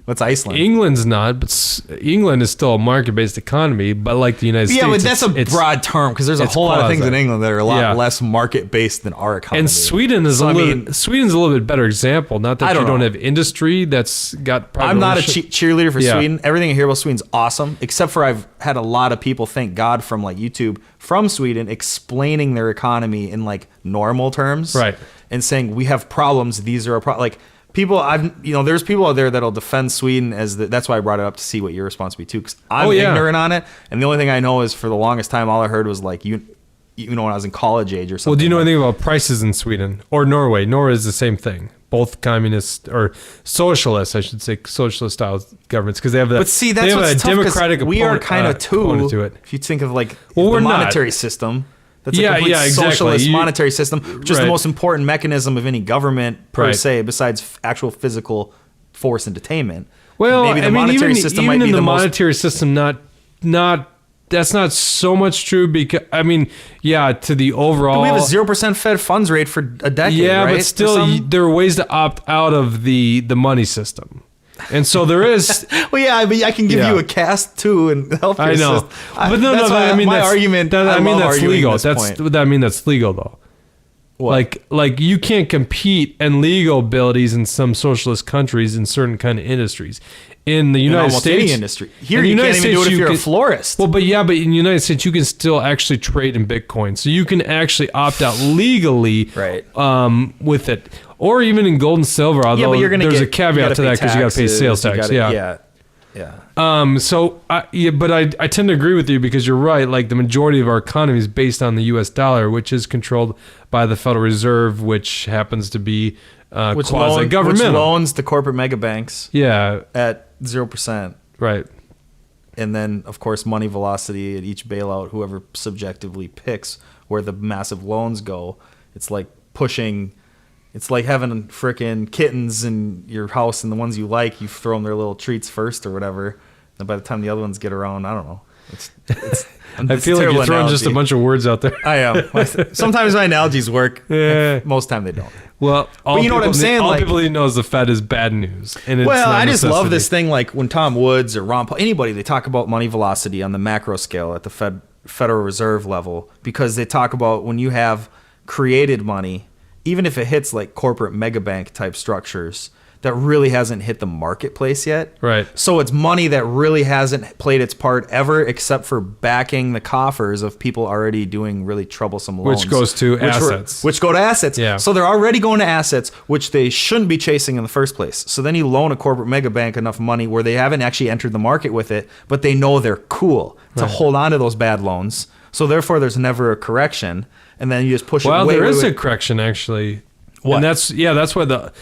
What's Iceland? England's not, but England is still a market-based economy, but like the United States. Yeah, but that's a broad term because there's a whole lot of things in England that are a lot less market-based than our economy. And Sweden is Sweden's a little bit better example. Not that you don't have industry that's got private I'm not ownership. a cheerleader for Sweden. Everything I hear about Sweden's awesome, except for I've had a lot of people, thank God, from like YouTube from Sweden explaining their economy in like normal terms, right? And saying we have problems. These are like. People, there's people out there that'll defend Sweden that's why I brought it up to see what your response would be too, because I'm ignorant on it, and the only thing I know is for the longest time, all I heard was like when I was in college age or something. Well, do you know anything about prices in Sweden or Norway? Norway is the same thing. Both communist or socialist, I should say, socialist style governments, because they have but see, that's what's tough, democratic. We are kind of too. To it. If you think of like the monetary system. That's a complete socialist monetary system, which is the most important mechanism of any government per se, besides actual physical force and detainment. Well, maybe the monetary system might be in the most monetary system, not that's not so much true because to the overall. We have a 0% Fed funds rate for a decade. Yeah, right? But still, there are ways to opt out of the money system. And so there is. Well, yeah, but I can give you a cast too and healthcare. I know, system. but no. I mean, my argument. I mean, that's legal. That's legal though. What? Like you can't compete in legal abilities in some socialist countries in certain kind of industries. In the United States, any industry here, you can't even do it if you're a florist. Well, but in the United States, you can still actually trade in Bitcoin, so you can actually opt out legally, right? With it. Or even in gold and silver, although there's a caveat to that because you got to pay sales tax. Yeah. So, but I tend to agree with you because you're right. Like the majority of our economy is based on the U.S. dollar, which is controlled by the Federal Reserve, which happens to be quasi-governmental. Which loans the corporate mega banks. Yeah. At 0%. Right. And then, of course, money velocity at each bailout, whoever subjectively picks where the massive loans go, it's like pushing. It's like having frickin' kittens in your house, and the ones you like, you throw them their little treats first or whatever. And by the time the other ones get around, I don't know. I feel like you're throwing just a bunch of words out there. I am. Sometimes my analogies work. Yeah. Most time they don't. Well, but you know what I'm saying? All people need to know is the Fed is bad news. And it's I just love this thing. Like when Tom Woods or Ron Paul, anybody, they talk about money velocity on the macro scale at the Federal Reserve level, because they talk about when you have created money, even if it hits like corporate mega bank type structures, that really hasn't hit the marketplace yet. Right. So it's money that really hasn't played its part ever, except for backing the coffers of people already doing really troublesome loans. Which goes to assets. Which go to assets. Yeah. So they're already going to assets, which they shouldn't be chasing in the first place. So then you loan a corporate mega bank enough money where they haven't actually entered the market with it, but they know they're cool to hold on to those bad loans. So therefore, there's never a correction. And then you just push it. Well, there is a correction actually. What? And that's why the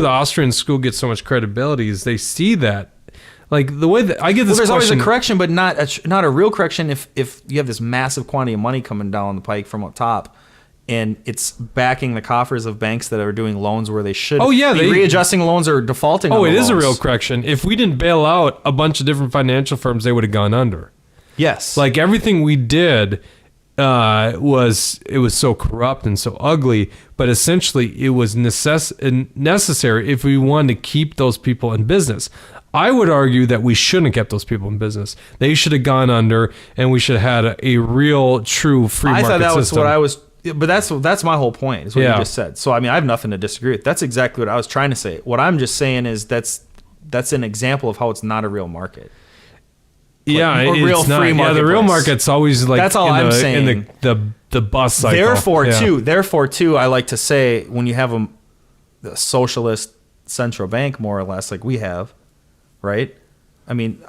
Austrian school gets so much credibility, is they see that, like the way that I get this. Well, there's always a correction, but not a real correction if you have this massive quantity of money coming down the pike from up top, and it's backing the coffers of banks that are doing loans where they should. Be readjusting loans or defaulting. Oh, on it is loans. a real correction. If we didn't bail out a bunch of different financial firms, they would have gone under. Yes, like everything we did. Was so corrupt and so ugly, but essentially it was necessary if we wanted to keep those people in business. I would argue that we shouldn't have kept those people in business. They should have gone under, and we should have had a real, true free market system. I thought that was what I was, but that's my whole point. Is what you just said. So I mean, I have nothing to disagree with. That's exactly what I was trying to say. What I'm just saying is that's an example of how it's not a real market. Yeah, it's real free market. Yeah, the real market's always like that's all I'm saying. In the bus cycle. Therefore, too, I like to say when you have a socialist central bank, more or less, like we have, right? I mean,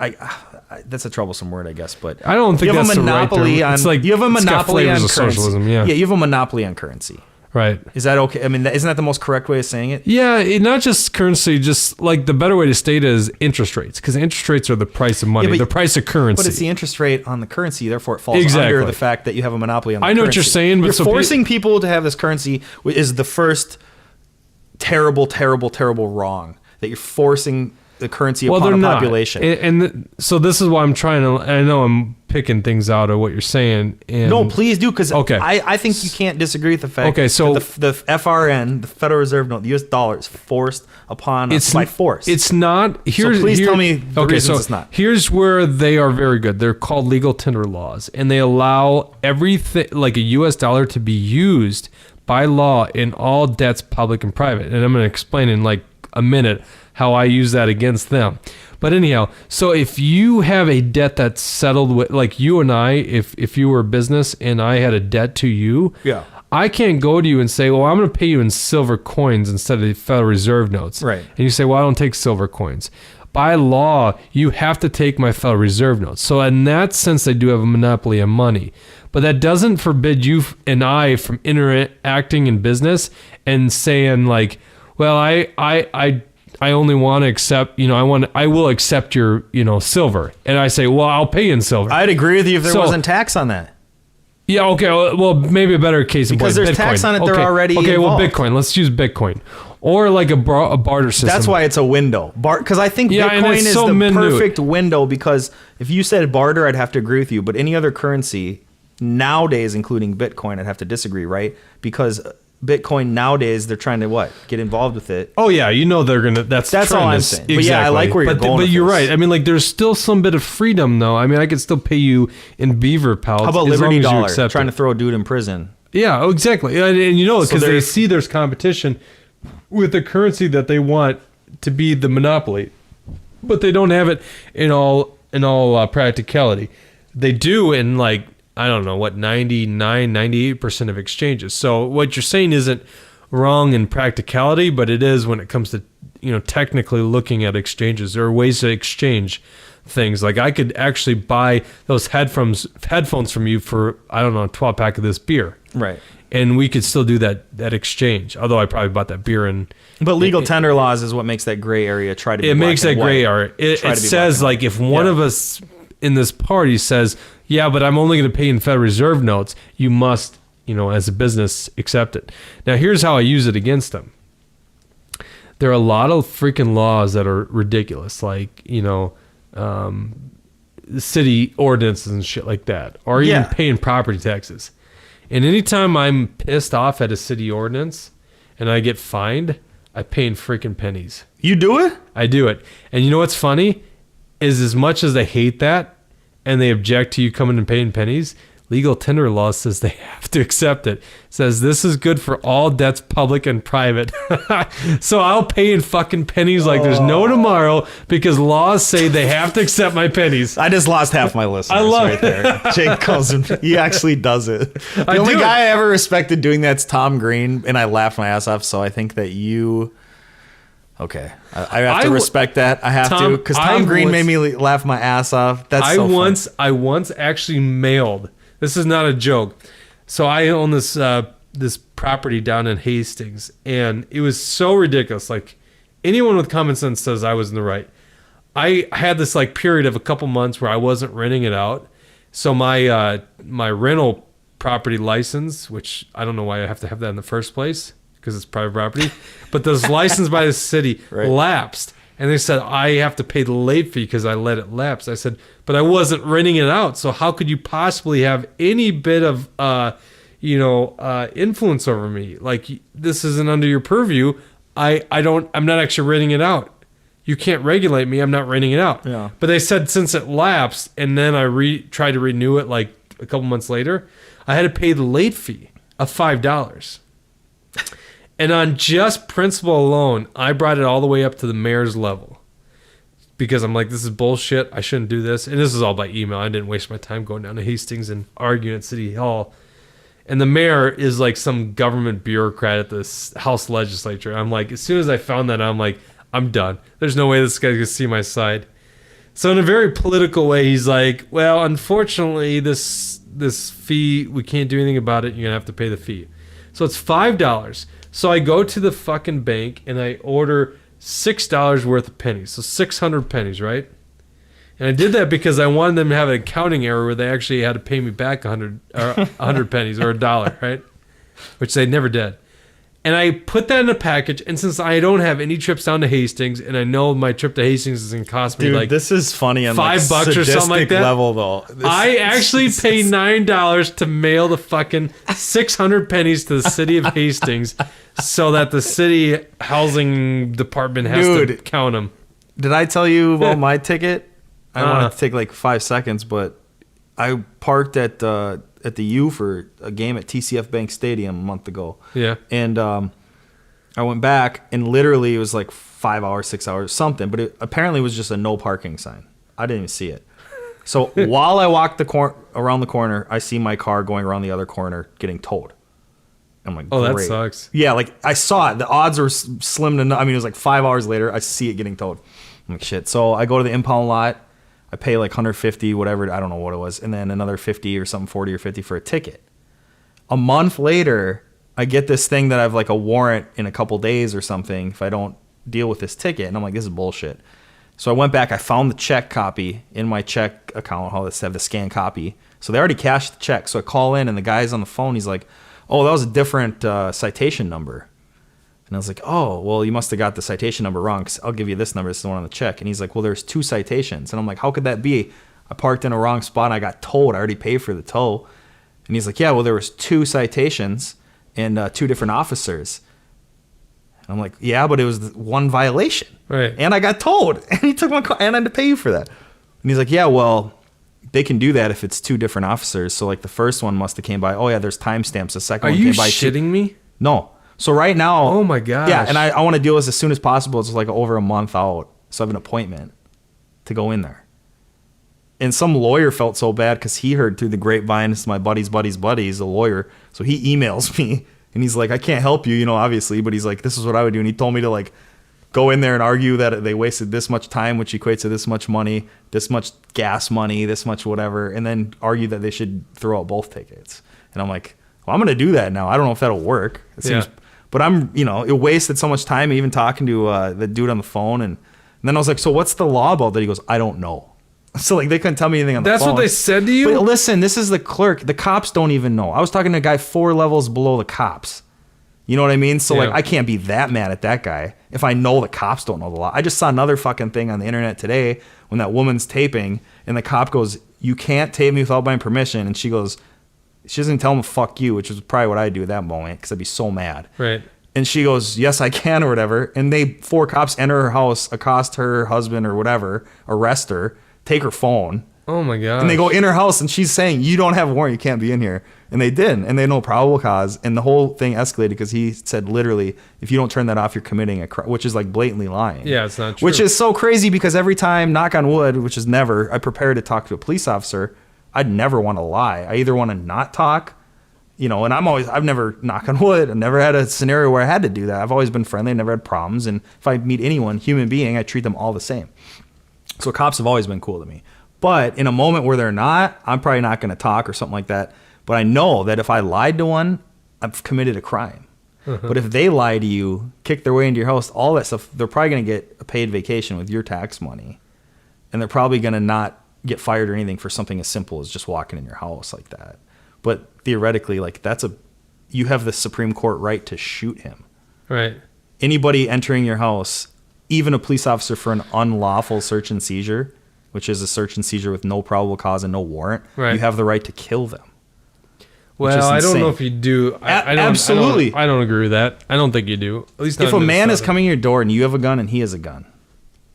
that's a troublesome word, I guess, but I don't think you have that's a monopoly the right term. on. It's like you have a it's got monopoly on flavors of currency. socialism. Yeah, you have a monopoly on currency. right. Is that okay? I mean, isn't that the most correct way of saying it? Yeah, not just currency, just like the better way to state it is interest rates, because interest rates are the price of money, but- the price of currency. But it's the interest rate on the currency, therefore it falls Exactly. under the fact that you have a monopoly on the I know what currency. you're saying, but you're so forcing people to have this currency is the first terrible, terrible, terrible wrong that you're forcing the currency upon a population. So this is why I'm trying to. I know I'm picking things out of what you're saying. And No, please do, because Okay. I think you can't disagree with the fact Okay, so- that the FRN, the Federal Reserve Note, the U.S. dollar is forced upon us by force. It's not. please tell me the reasons it's not. Here's where they are very good. They're called legal tender laws, and they allow everything like a U.S. dollar to be used by law in all debts, public and private. And I'm going to explain in like a minute how I use that against them. But anyhow, so if you have a debt that's settled with, like you and I, if you were a business and I had a debt to you, Yeah. I can't go to you and say, well, I'm going to pay you in silver coins instead of the Federal Reserve notes. Right. And you say, well, I don't take silver coins. By law, you have to take my Federal Reserve notes. So in that sense, they do have a monopoly on money. But that doesn't forbid you and I from interacting in business and saying like, well, I only want to accept, I will accept your, silver. And I say, well, I'll pay in silver. I'd agree with you if there wasn't tax on that. Yeah, okay. Well, maybe a better case in point. Because there's Bitcoin. tax on it, they're already Okay, well, involved. Bitcoin. Let's use Bitcoin. Or like a barter system. That's why it's a window. Because I think Yeah, and Bitcoin it's is so the minute. perfect window, because if you said barter, I'd have to agree with you. But any other currency nowadays, including Bitcoin, I'd have to disagree, right? Because Bitcoin nowadays, they're trying to what? Get involved with it. Oh yeah, they're gonna. That's all trend I'm is- saying. But yeah, I like where you're going But with you're this. right. I mean, like, there's still some bit of freedom, though. I mean, I could still pay you in beaver pelts. How about as long Liberty as you Dollar accept trying it. to throw a dude in prison? Yeah, oh, exactly. And So because they there's- see there's competition with the currency that they want to be the monopoly, but they don't have it in all practicality. They do in like, I don't know what, 98% of exchanges. So what you're saying isn't wrong in practicality, but it is when it comes to technically looking at exchanges. There are ways to exchange things. Like I could actually buy those headphones from you for, I don't know, a 12-pack of this beer. Right. And we could still do that exchange. Although I probably bought that beer in. But legal tender laws is what makes that gray area try to be It black makes and that gray white. area. It Try to be says black and like if one Yeah. of us in this party says, yeah, but I'm only going to pay in Federal Reserve notes, you must, as a business, accept it. Now, here's how I use it against them. There are a lot of freaking laws that are ridiculous, like, city ordinances and shit like that, or even Yeah. paying property taxes. And anytime I'm pissed off at a city ordinance and I get fined, I pay in freaking pennies. You do it? I do it. And you know what's funny? Is as much as they hate that and they object to you coming and paying pennies, legal tender law says they have to accept it. It says this is good for all debts, public and private. So I'll pay in fucking pennies like there's no tomorrow because laws say they have to accept my pennies. I just lost half my listeners I love right there. Jake calls him. He actually does it. The I only do guy it. I ever respected doing that's Tom Green, and I laughed my ass off. So I think that you. Okay, I have to respect that. I have to, because Tom Green made me laugh my ass off. That's I so fun. I once actually mailed. This is not a joke. So I own this this property down in Hastings, and it was so ridiculous. Like anyone with common sense says I was in the right. I had this like period of a couple months where I wasn't renting it out. So my my rental property license, which I don't know why I have to have that in the first place because it's private property, but this license by the city Right. lapsed. And they said, I have to pay the late fee because I let it lapse. I said, but I wasn't renting it out. So how could you possibly have any bit of, influence over me? Like, this isn't under your purview. I'm not actually renting it out. You can't regulate me. I'm not renting it out. Yeah. But they said since it lapsed and then I tried to renew it like a couple months later, I had to pay the late fee of $5. And on just principle alone, I brought it all the way up to the mayor's level because I'm like, this is bullshit. I shouldn't do this. And this is all by email. I didn't waste my time going down to Hastings and arguing at City Hall. And the mayor is like some government bureaucrat at this House legislature. I'm like, as soon as I found that, I'm like, I'm done. There's no way this guy's going to see my side. So in a very political way, he's like, well, unfortunately, this fee, we can't do anything about it. You're going to have to pay the fee. So it's $5. So I go to the fucking bank and I order $6 worth of pennies. So 600 pennies, right? And I did that because I wanted them to have an accounting error where they actually had to pay me back 100 pennies or $1, right? Which they never did. And I put that in a package, and since I don't have any trips down to Hastings, and I know my trip to Hastings is going to cost me like this is funny on $5 or something like that. Level though. I actually pay $9 to mail the fucking 600 pennies to the city of Hastings, so that the city housing department has to count them. Did I tell you about my ticket? I wanted to take like 5 seconds, but I parked at the U for a game at TCF Bank Stadium a month ago. Yeah. And I went back, and literally it was like 5 hours, 6 hours, something. But it apparently was just a no parking sign. I didn't even see it. So while I walked around the corner, I see my car going around the other corner getting towed. I'm like, oh, great. that sucks. Yeah, like I saw it. The odds were slim to none. I mean, it was like 5 hours later. I see it getting towed. I'm like, shit. So I go to the impound lot. I pay like 150, whatever, I don't know what it was, and then another 50 or something, 40 or 50 for a ticket. A month later, I get this thing that I have like a warrant in a couple days or something if I don't deal with this ticket, and I'm like, this is bullshit. So I went back, I found the check copy in my check account, how they have the scan copy. So they already cashed the check. So I call in, and the guy's on the phone, he's like, oh, that was a different citation number. And I was like, oh, well, you must have got the citation number wrong, because I'll give you this number. It's the one on the check. And he's like, well, there's 2 citations. And I'm like, how could that be? I parked in a wrong spot, and I got towed. I already paid for the tow. And he's like, yeah, well, there was 2 citations and 2 different officers. And I'm like, yeah, but it was 1 violation. Right. And I got towed. And he took my car, and I had to pay you for that. And he's like, yeah, well, they can do that if it's 2 different officers. So, like, the first one must have came by. Oh, yeah, there's timestamps. The second one came by. Are you shitting me? No. So right now, oh my gosh. Yeah, and I want to deal with this as soon as possible. It's like over a month out, so I have an appointment to go in there. And some lawyer felt so bad because he heard through the grapevine, it's my buddy's a lawyer, so he emails me and he's like, I can't help you, obviously, but he's like, this is what I would do, and he told me to like go in there and argue that they wasted this much time, which equates to this much money, this much gas money, this much whatever, and then argue that they should throw out both tickets. And I'm like, well, I'm gonna do that now. I don't know if that'll work. It seems. Yeah. But it wasted so much time even talking to the dude on the phone. And then I was like, so what's the law about that? He goes, I don't know. So like they couldn't tell me anything on the phone. That's what they said to you? But listen, this is the clerk. The cops don't even know. I was talking to a guy 4 levels below the cops. You know what I mean? So like I can't be that mad at that guy if I know the cops don't know the law. I just saw another fucking thing on the internet today when that woman's taping and the cop goes, you can't tape me without my permission. And she goes, she doesn't tell him fuck you, which is probably what I'd do at that moment because I'd be so mad. Right. And she goes, yes, I can or whatever. And 4 cops enter her house, accost her husband or whatever, arrest her, take her phone. Oh my God. And they go in her house and she's saying, you don't have a warrant, you can't be in here. And they did. And they had no probable cause. And the whole thing escalated because he said literally, if you don't turn that off, you're committing a crime, which is like blatantly lying. Yeah, it's not true. Which is so crazy because every time, knock on wood, which is never, I prepare to talk to a police officer, I'd never want to lie. I either want to not talk, and I've never, knock on wood, I've never had a scenario where I had to do that. I've always been friendly, I've never had problems. And if I meet anyone, human being, I treat them all the same. So cops have always been cool to me. But in a moment where they're not, I'm probably not going to talk or something like that. But I know that if I lied to one, I've committed a crime. But if they lie to you, kick their way into your house, all that stuff, they're probably going to get a paid vacation with your tax money. And they're probably going to not get fired or anything for something as simple as just walking in your house like that. But theoretically, like you have the Supreme Court right to shoot him. Right. Anybody entering your house, even a police officer for an unlawful search and seizure, which is a search and seizure with no probable cause and no warrant, right, you have the right to kill them. Well, I don't know if you do. Absolutely. I don't agree with that. I don't think you do. At least not if a man is coming to your door and you have a gun and he has a gun,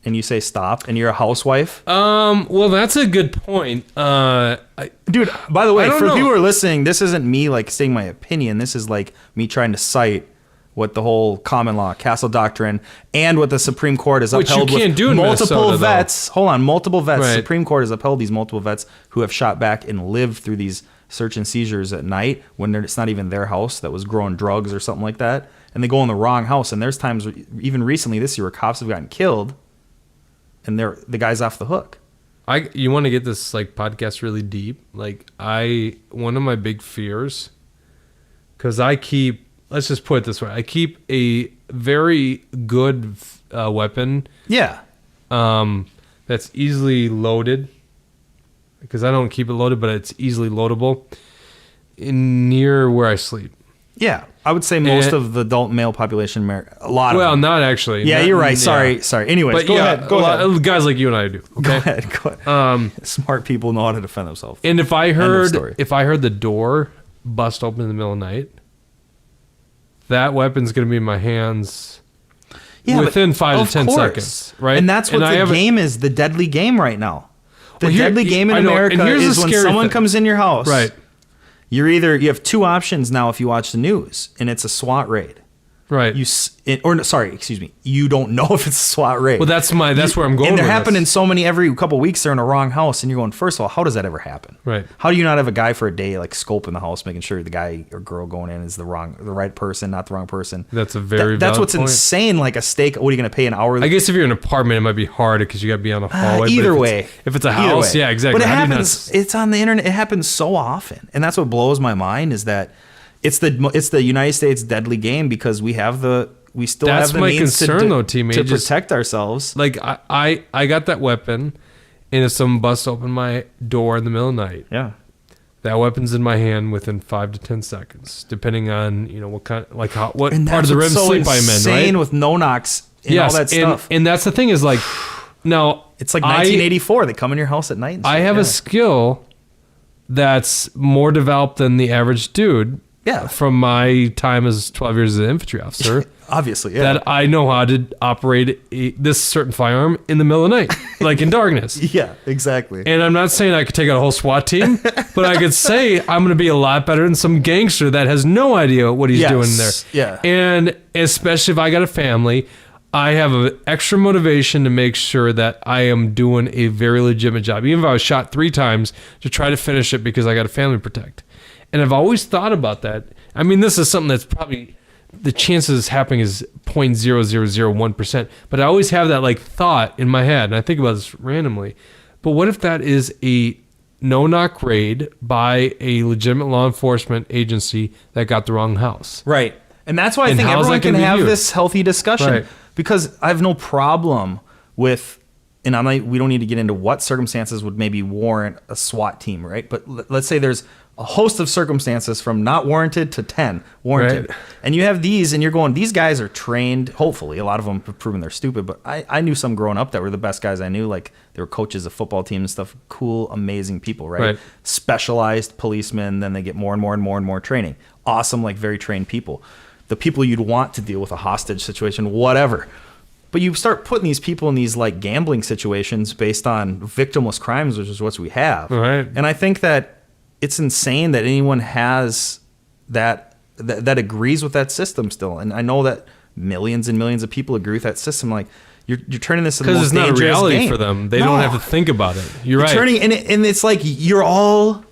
and you say stop, and you're a housewife. Well, that's a good point. Dude, by the way, for people who are listening, this isn't me like saying my opinion. This is like me trying to cite what the whole common law, Castle Doctrine, and what the Supreme Court has upheld with multiple vets. Hold on, multiple vets. Right. Supreme Court has upheld these multiple vets who have shot back and lived through these search and seizures at night when it's not even their house that was growing drugs or something like that, and they go in the wrong house. And there's times, even recently this year, where cops have gotten killed, and the guy's off the hook. You want to get this like podcast really deep? Like one of my big fears, because let's just put it this way, I keep a very good weapon. Yeah. That's easily loaded, because I don't keep it loaded, but it's easily loadable near where I sleep. Yeah, I would say most of the adult male population, a lot of them. Not actually. Yeah, you're right. Sorry. Anyways, but go ahead. Go ahead. Guys like you and I do. Okay? Go ahead. Smart people know how to defend themselves. And if I heard the door bust open in the middle of the night, that weapon's going to be in my hands within 5 to 10 seconds. Right? And that's what the game is, the deadly game right now. The deadly game in America is when someone comes in your house. Right. You have two options now if you watch the news, and it's a SWAT raid. Right. You don't know if it's a SWAT raid. Well, that's where I'm going. And they're with happening this. so many every couple of weeks. They're in a wrong house, and you're going, first of all, how does that ever happen? Right. How do you not have a guy for a day like scoping the house, making sure the guy or girl going in is the right person, not the wrong person? That's a very that's valid what's point. Insane. Like a steak. What are you going to pay an hour? I guess if you're in an apartment, it might be hard because you got to be on a hallway. If it's a house, yeah, exactly. But it happens. It's on the internet. It happens so often, and that's what blows my mind is that it's the United States deadly game because we still have the means to protect ourselves. Like I got that weapon, and if someone busts open my door in the middle of the night, yeah, that weapon's in my hand within 5 to 10 seconds, depending on what part of the REM sleep I'm in. Insane with no knocks and all that stuff. And that's the thing is like now it's like 1984. They come in your house at night. And I have a skill that's more developed than the average dude. Yeah, from my time as 12 years as an infantry officer. Obviously, yeah. That I know how to operate this certain firearm in the middle of the night, like in darkness. Yeah, exactly. And I'm not saying I could take out a whole SWAT team, but I could say I'm going to be a lot better than some gangster that has no idea what he's doing there. Yeah. And especially if I got a family, I have an extra motivation to make sure that I am doing a very legitimate job. Even if I was shot 3 times, to try to finish it because I got a family to protect. And I've always thought about that. I mean, this is something that's probably the chances of happening is 0.0001%. But I always have that like thought in my head, and I think about this randomly. But what if that is a no-knock raid by a legitimate law enforcement agency that got the wrong house? Right. And that's why I think everyone can have this healthy discussion. Right. Because I have no problem with, and we don't need to get into what circumstances would maybe warrant a SWAT team, right? But let's say there's a host of circumstances from not warranted to 10 warranted. Right. And you have these, and you're going, these guys are trained, hopefully. A lot of them have proven they're stupid, but I knew some growing up that were the best guys I knew. Like, they were coaches of football teams and stuff. Cool, amazing people, right? Specialized policemen, then they get more and more and more and more training. Awesome, like, very trained people. The people you'd want to deal with a hostage situation, whatever. But you start putting these people in these, like, gambling situations based on victimless crimes, which is what we have. Right. And I think that it's insane that anyone has that agrees with that system still. And I know that millions and millions of people agree with that system. Like, you're turning this into the most dangerous game. Because it's not a reality for them. They don't have to think about it. You're right. And it's like you're all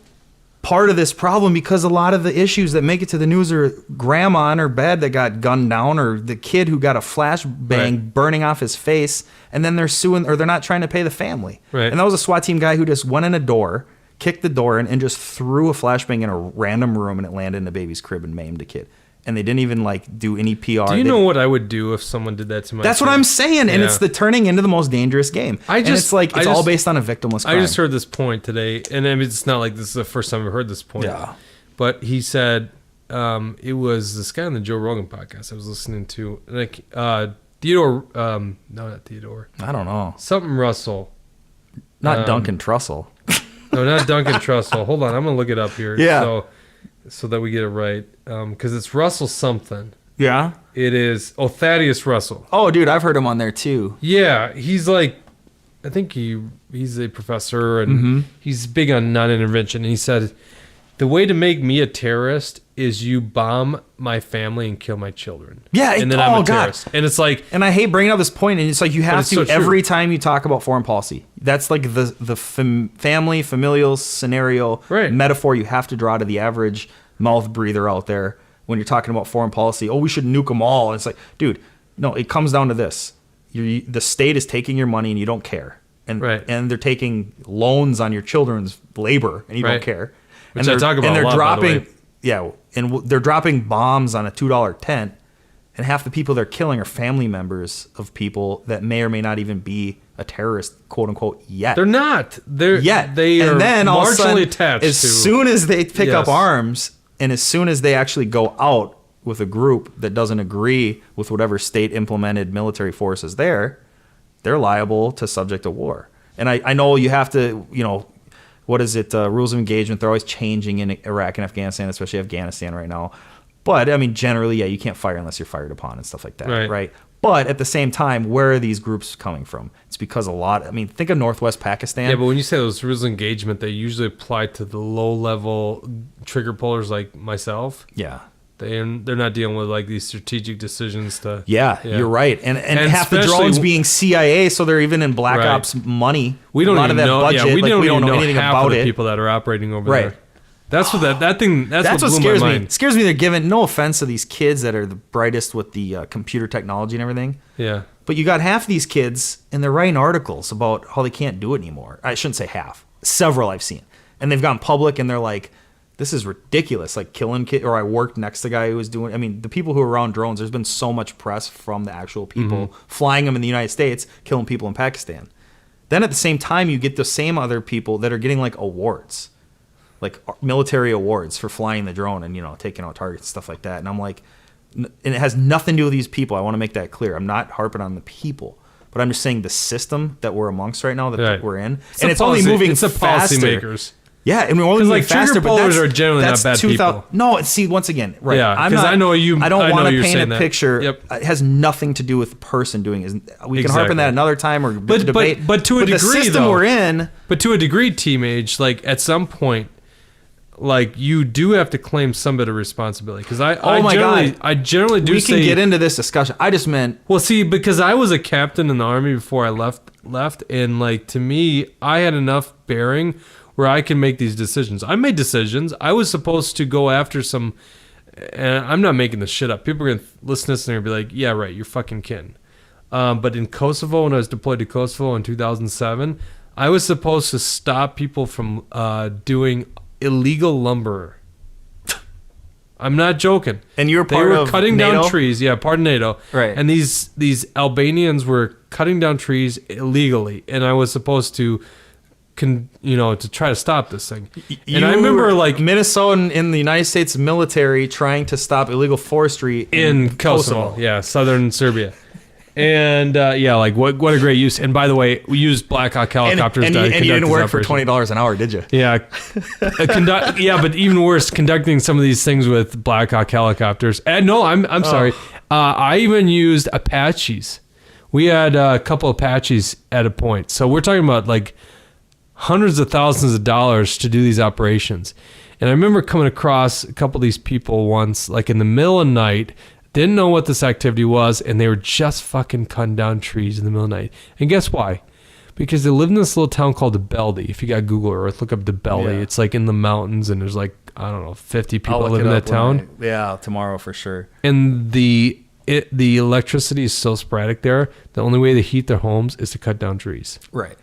part of this problem because a lot of the issues that make it to the news are grandma in her bed that got gunned down or the kid who got a flashbang burning off his face, and then they're suing or they're not trying to pay the family. Right. And that was a SWAT team guy who just went in a door, kicked the door in, and just threw a flashbang in a random room, and it landed in the baby's crib and maimed a kid. And they didn't even like do any PR. Do you know what I would do if someone did that to my That's kid? What I'm saying. And it's the turning into the most dangerous game. It's all based on a victimless crime. I just heard this point today, and I mean, it's not like this is the first time I've heard this point. Yeah. But he said it was this guy on the Joe Rogan podcast I was listening to, like Theodore. No, not Theodore. I don't know. Something Russell. Not Duncan Trussell. No, not Duncan Trussell. Hold on, I'm gonna look it up here. Yeah. So that we get it right, because it's Russell something. Yeah. It is Thaddeus Russell. Oh, dude, I've heard him on there too. Yeah, he's like, I think he's a professor and he's big on non-intervention. And he said, the way to make me a terrorist is you bomb my family and kill my children. Yeah, and then I'm a terrorist. And it's like, and I hate bringing up this point, and it's like you have to every time you talk about foreign policy. That's like the family familial scenario metaphor you have to draw to the average mouth breather out there when you're talking about foreign policy. Oh, we should nuke them all. And it's like, dude, no, it comes down to this: the state is taking your money and you don't care. and Right. and they're taking loans on your children's labor, and you don't Right. care. Which and I talk about and they're a lot, by the dropping, way. yeah, and they're dropping bombs on a $2 tent, and half the people they're killing are family members of people that may or may not even be a terrorist, quote unquote, yet. They're not. They're They are and then all of a marginally sudden, attached as to. soon as they pick up Yes. arms, and as soon as they actually go out with a group that doesn't agree with whatever state implemented military force is there, they're liable to subject to war. And I know you have to, what is it? Rules of engagement. They're always changing in Iraq and Afghanistan, especially Afghanistan right now. But I mean, generally, yeah, you can't fire unless you're fired upon and stuff like that, right? But at the same time, where are these groups coming from? It's because think of Northwest Pakistan. Yeah, but when you say those rules of engagement, they usually apply to the low-level trigger pullers like myself. Yeah. They're not dealing with like these strategic decisions to. Yeah, you're right. And half the especially- drones being CIA, so they're even in Black Right. Ops money. We don't a lot even of that know. budget. Yeah, we don't even know anything half about of the it. people that are operating over Right. there. That's what that thing. That's what blew scares my me. mind. It scares me. They're giving no offense to these kids that are the brightest with the computer technology and everything. Yeah. But you got half these kids, and they're writing articles about how they can't do it anymore. I shouldn't say half. Several I've seen, and they've gone public, and they're like, "This is ridiculous!" Like killing kids. Or I worked next to a guy who was doing. I mean, the people who are around drones. There's been so much press from the actual people flying them in the United States, killing people in Pakistan. Then at the same time, you get the same other people that are getting like awards, like military awards for flying the drone and taking out targets and stuff like that. And I'm like, and it has nothing to do with these people. I want to make that clear. I'm not harping on the people, but I'm just saying the system that we're amongst right now that we're in, and it's only moving It's the faster. policymakers. Yeah, and we're only moving like, trigger faster. But pullers that's, are generally not that's bad 2000 people. No, see, once again, right? Yeah, I'm 'cause not- I know you- I don't I know want to you're paint saying a that. picture. Yep. It has nothing to do with the person doing it. We can harp on Exactly. that another time or But debate. but to a the degree, system though, we're in. But to a degree, Mage, like at some point, like you do have to claim some bit of responsibility. Because I generally do. We say, can get into this discussion. I just meant. Well, see, because I was a captain in the Army before I left, and like to me, I had enough bearing where I can make these decisions. I made decisions. I was supposed to go after some, and I'm not making this shit up. People are gonna listen to this and they're gonna be like, "Yeah, right, you're fucking kidding." But in Kosovo, when I was deployed to Kosovo in 2007, I was supposed to stop people from doing illegal lumber. I'm not joking. And you were part of cutting NATO? down trees. Yeah, part of NATO. Right. And these Albanians were cutting down trees illegally, and I was supposed to, to try to stop this thing. And I remember like Minnesota in the United States military trying to stop illegal forestry in Kosovo. Yeah, southern Serbia. And like what a great use. And by the way, we used Black Hawk helicopters. And to you conduct didn't this work for operation. $20 an hour, did you? Yeah, but even worse, conducting some of these things with Black Hawk helicopters. And no, I'm sorry. I even used Apaches. We had a couple Apaches at a point. So we're talking about like hundreds of thousands of dollars to do these operations. And I remember coming across a couple of these people once, like in the middle of the night, didn't know what this activity was, and they were just fucking cutting down trees in the middle of the night. And guess why? Because they live in this little town called DeBeldy. If you got Google Earth, look up DeBeldy. Yeah. It's like in the mountains, and there's like, I don't know, 50 people I'll live in look it that up town. yeah, tomorrow for sure. And the electricity is so sporadic there. The only way to heat their homes is to cut down trees. Right.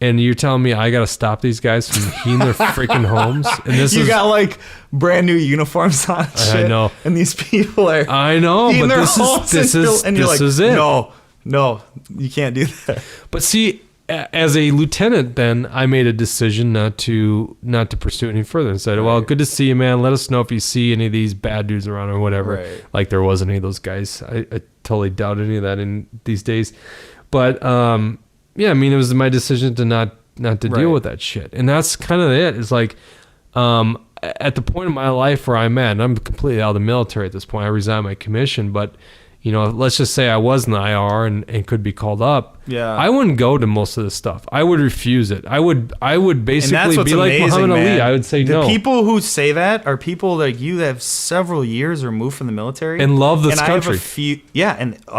And you're telling me I got to stop these guys from heating their freaking homes? And this You is got like brand new uniforms on. And shit, know. And these people are. I know, heating but their this homes is and you're this like, is it. No, you can't do that. But see, as a lieutenant, then I made a decision not to pursue it any further, and said, "Well, good to see you, man. Let us know if you see any of these bad dudes around or whatever." Right. Like there wasn't any of those guys. I totally doubt any of that in these days. But yeah, I mean, it was my decision to not to deal with that shit, and that's kind of it. It's like at the point in my life where I'm at, and I'm completely out of the military at this point. I resigned my commission, but let's just say I was in the IR and could be called up. Yeah. I wouldn't go to most of this stuff. I would refuse it. I would basically be like Muhammad Ali. I would say no. The people who say that are people like you that have several years removed from the military And love this and country. I have a few,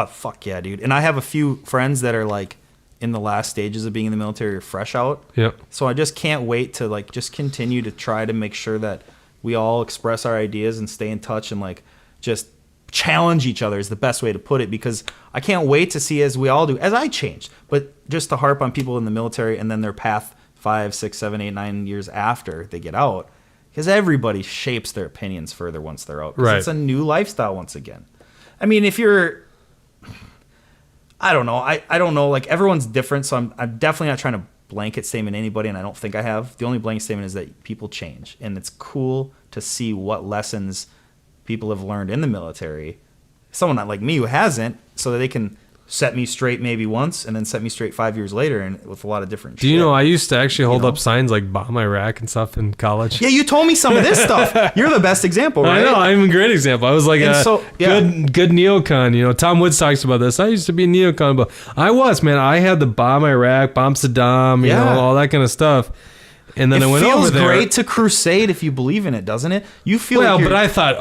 fuck yeah, dude. And I have a few friends that are like in the last stages of being in the military or fresh out. Yep. So I just can't wait to like just continue to try to make sure that we all express our ideas and stay in touch and like just challenge each other is the best way to put it, because I can't wait to see, as we all do, as I changed, but just to harp on people in the military and then their path 5, 6, 7, 8, 9 years after they get out, because everybody shapes their opinions further once they're out. 'Cause Right. It's a new lifestyle once again. I mean, if you're, I don't know. I don't know. Like, everyone's different, so I'm definitely not trying to blanket statement anybody, and I don't think I have. The only blanket statement is that people change, and it's cool to see what lessons people have learned in the military. Someone not like me who hasn't, so that they can set me straight maybe once and then set me straight 5 years later, and with a lot of different Do you know, I used to actually hold up signs like bomb Iraq and stuff in college. Yeah, you told me some of this stuff. You're the best example, right? I know, I'm a great example. I was like good neocon. You know, Tom Woods talks about this. I used to be a neocon, but I had the bomb Iraq, bomb Saddam, you know, all that kind of stuff. And then I went over there. It feels great to crusade if you believe in it, doesn't it? You feel well, but I thought,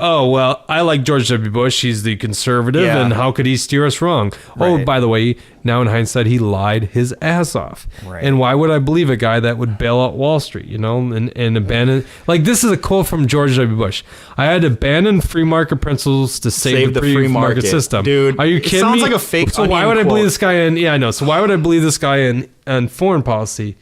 I like George W. Bush. He's the conservative, and how could he steer us wrong? Right. Oh, by the way, now in hindsight, he lied his ass off. Right. And why would I believe a guy that would bail out Wall Street, you know, and abandon? Like, this is a quote from George W. Bush. I had to abandon free market principles to save the free market system. Dude, are you kidding me? It sounds like a fake. So why would I believe this guy in? Yeah, I know. So why would I believe this guy in foreign policy?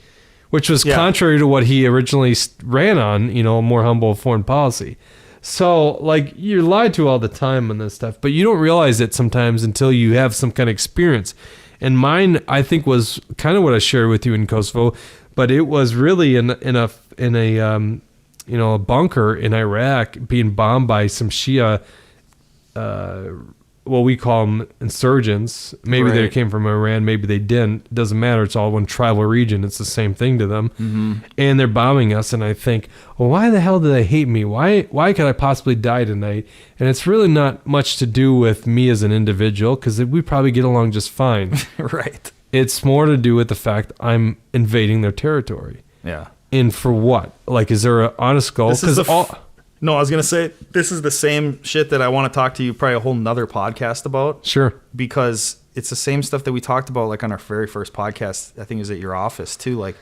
Which was contrary to what he originally ran on, you know, a more humble foreign policy. So, like, you're lied to all the time on this stuff, but you don't realize it sometimes until you have some kind of experience. And mine, I think, was kind of what I shared with you in Kosovo, but it was really in a bunker in Iraq being bombed by some Shia. Well, we call them insurgents. Maybe they came from Iran, maybe they didn't. It doesn't matter. It's all one tribal region. It's the same thing to them. Mm-hmm. And they're bombing us, and I think, well, why the hell do they hate me? Why could I possibly die tonight? And it's really not much to do with me as an individual, because we probably get along just fine. Right. It's more to do with the fact I'm invading their territory. Yeah. And for what? Like, is there an honest goal? No, I was going to say, this is the same shit that I want to talk to you probably a whole nother podcast about. Sure. Because it's the same stuff that we talked about, like, on our very first podcast. I think it was at your office, too. Like,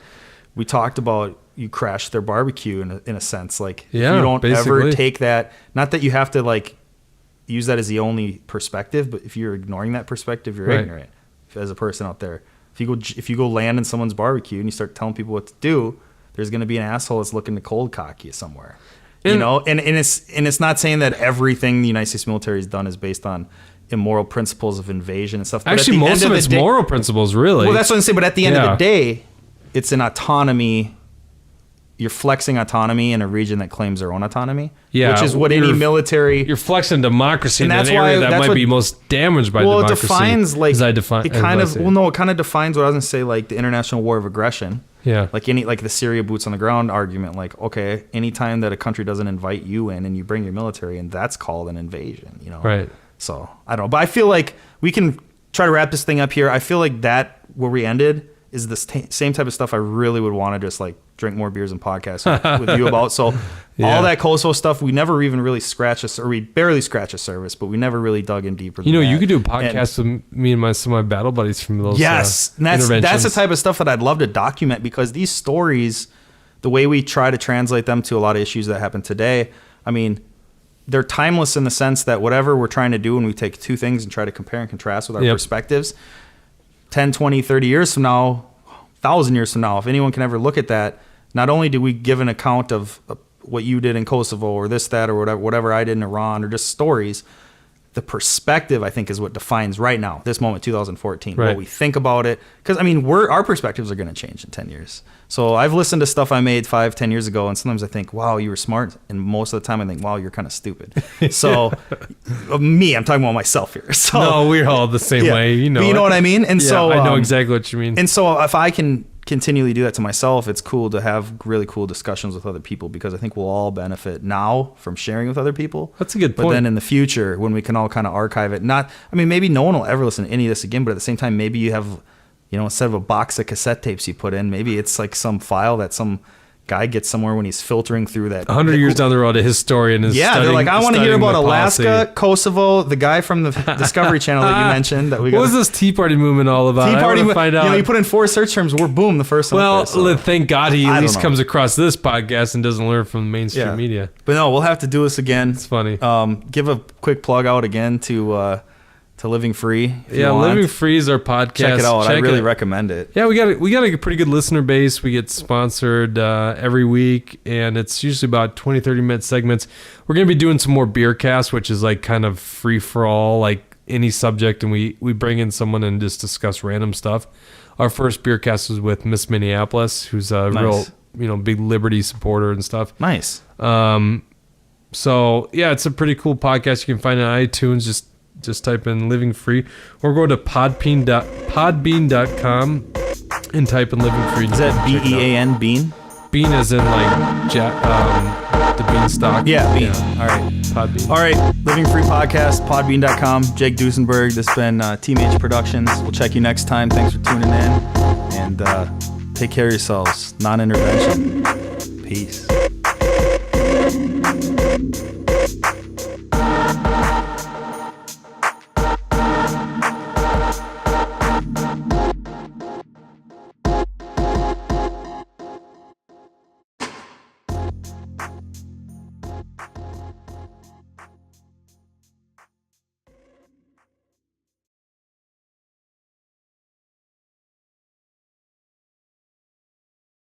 we talked about you crashed their barbecue in a sense. Like, if you don't ever take that, not that you have to, like, use that as the only perspective, but if you're ignoring that perspective, you're ignorant as a person out there. If you go land in someone's barbecue and you start telling people what to do, there's going to be an asshole that's looking to cold cock you somewhere. You know, and it's not saying that everything the United States military has done is based on immoral principles of invasion and stuff. But actually, most of it's moral principles, really. Well, that's what I'm saying. But at the end of the day, it's an autonomy. You're flexing autonomy in a region that claims their own autonomy, which is what any military. You're flexing democracy in an area that might be most damaged by democracy. Well, it defines it kind of defines what I was gonna say, like the international war of aggression. Yeah. Like the Syria boots on the ground argument. Like, okay, anytime that a country doesn't invite you in and you bring your military in, that's called an invasion. You know. Right. So I don't know, but I feel like we can try to wrap this thing up here. I feel like that where we ended is the same type of stuff I really would want to just like drink more beers and podcasts with you about. So all that Kosovo stuff, we never even really we barely scratch a surface, but we never really dug in deeper. You know, you could do a podcast with me and some of my battle buddies from those. Yes, and that's the type of stuff that I'd love to document, because these stories, the way we try to translate them to a lot of issues that happen today, I mean, they're timeless in the sense that whatever we're trying to do, when we take two things and try to compare and contrast with our perspectives, 10, 20, 30 years from now, 1,000 years from now, if anyone can ever look at that, not only do we give an account of what you did in Kosovo or this, that, or whatever I did in Iran, or just stories, the perspective, I think, is what defines right now, this moment, 2014, what we think about it. Because, I mean, our perspectives are going to change in 10 years. So I've listened to stuff I made 5, 10 years ago, and sometimes I think, wow, you were smart. And most of the time I think, wow, you're kind of stupid. So I'm talking about myself here. So, no, we're all the same way. You know, but you know what I mean? And so I know exactly what you mean. And so if I can continually do that to myself, it's cool to have really cool discussions with other people, because I think we'll all benefit now from sharing with other people. That's a good point. But then in the future, when we can all kind of archive it, maybe no one will ever listen to any of this again, but at the same time, maybe you have, instead of a box of cassette tapes you put in, maybe it's like some file that some guy gets somewhere when he's filtering through that. 100 years down the road, a historian is Yeah, they're like, I want to hear about Alaska, Kosovo, the guy from the Discovery Channel that you mentioned. That we What was this Tea Party movement all about? Tea Party, find out. you put in 4 search terms, we're boom, the first one. Well, there, so. thank God he I at don't least know. comes across this podcast and doesn't learn from mainstream media. But no, we'll have to do this again. It's funny. Give a quick plug out again to Living Free. If you want. Living Free is our podcast. Check it out. I really recommend it. Yeah, we got a pretty good listener base. We get sponsored every week, and it's usually about 20, 30-minute segments. We're going to be doing some more beer casts, which is like kind of free for all, like any subject, and we bring in someone and just discuss random stuff. Our first beer cast was with Miss Minneapolis, who's a real big Liberty supporter and stuff. Nice. So yeah, it's a pretty cool podcast. You can find it on iTunes. Just type in Living Free, or go to podbean.com and type in Living Free. Is that BEAN, Bean? Bean as in like the beanstalk. Yeah, Bean. Yeah. All right. Podbean. All right. Living Free Podcast, podbean.com. Jake Duesenberg. This has been Mage Productions. We'll check you next time. Thanks for tuning in. And take care of yourselves. Non-intervention. Peace.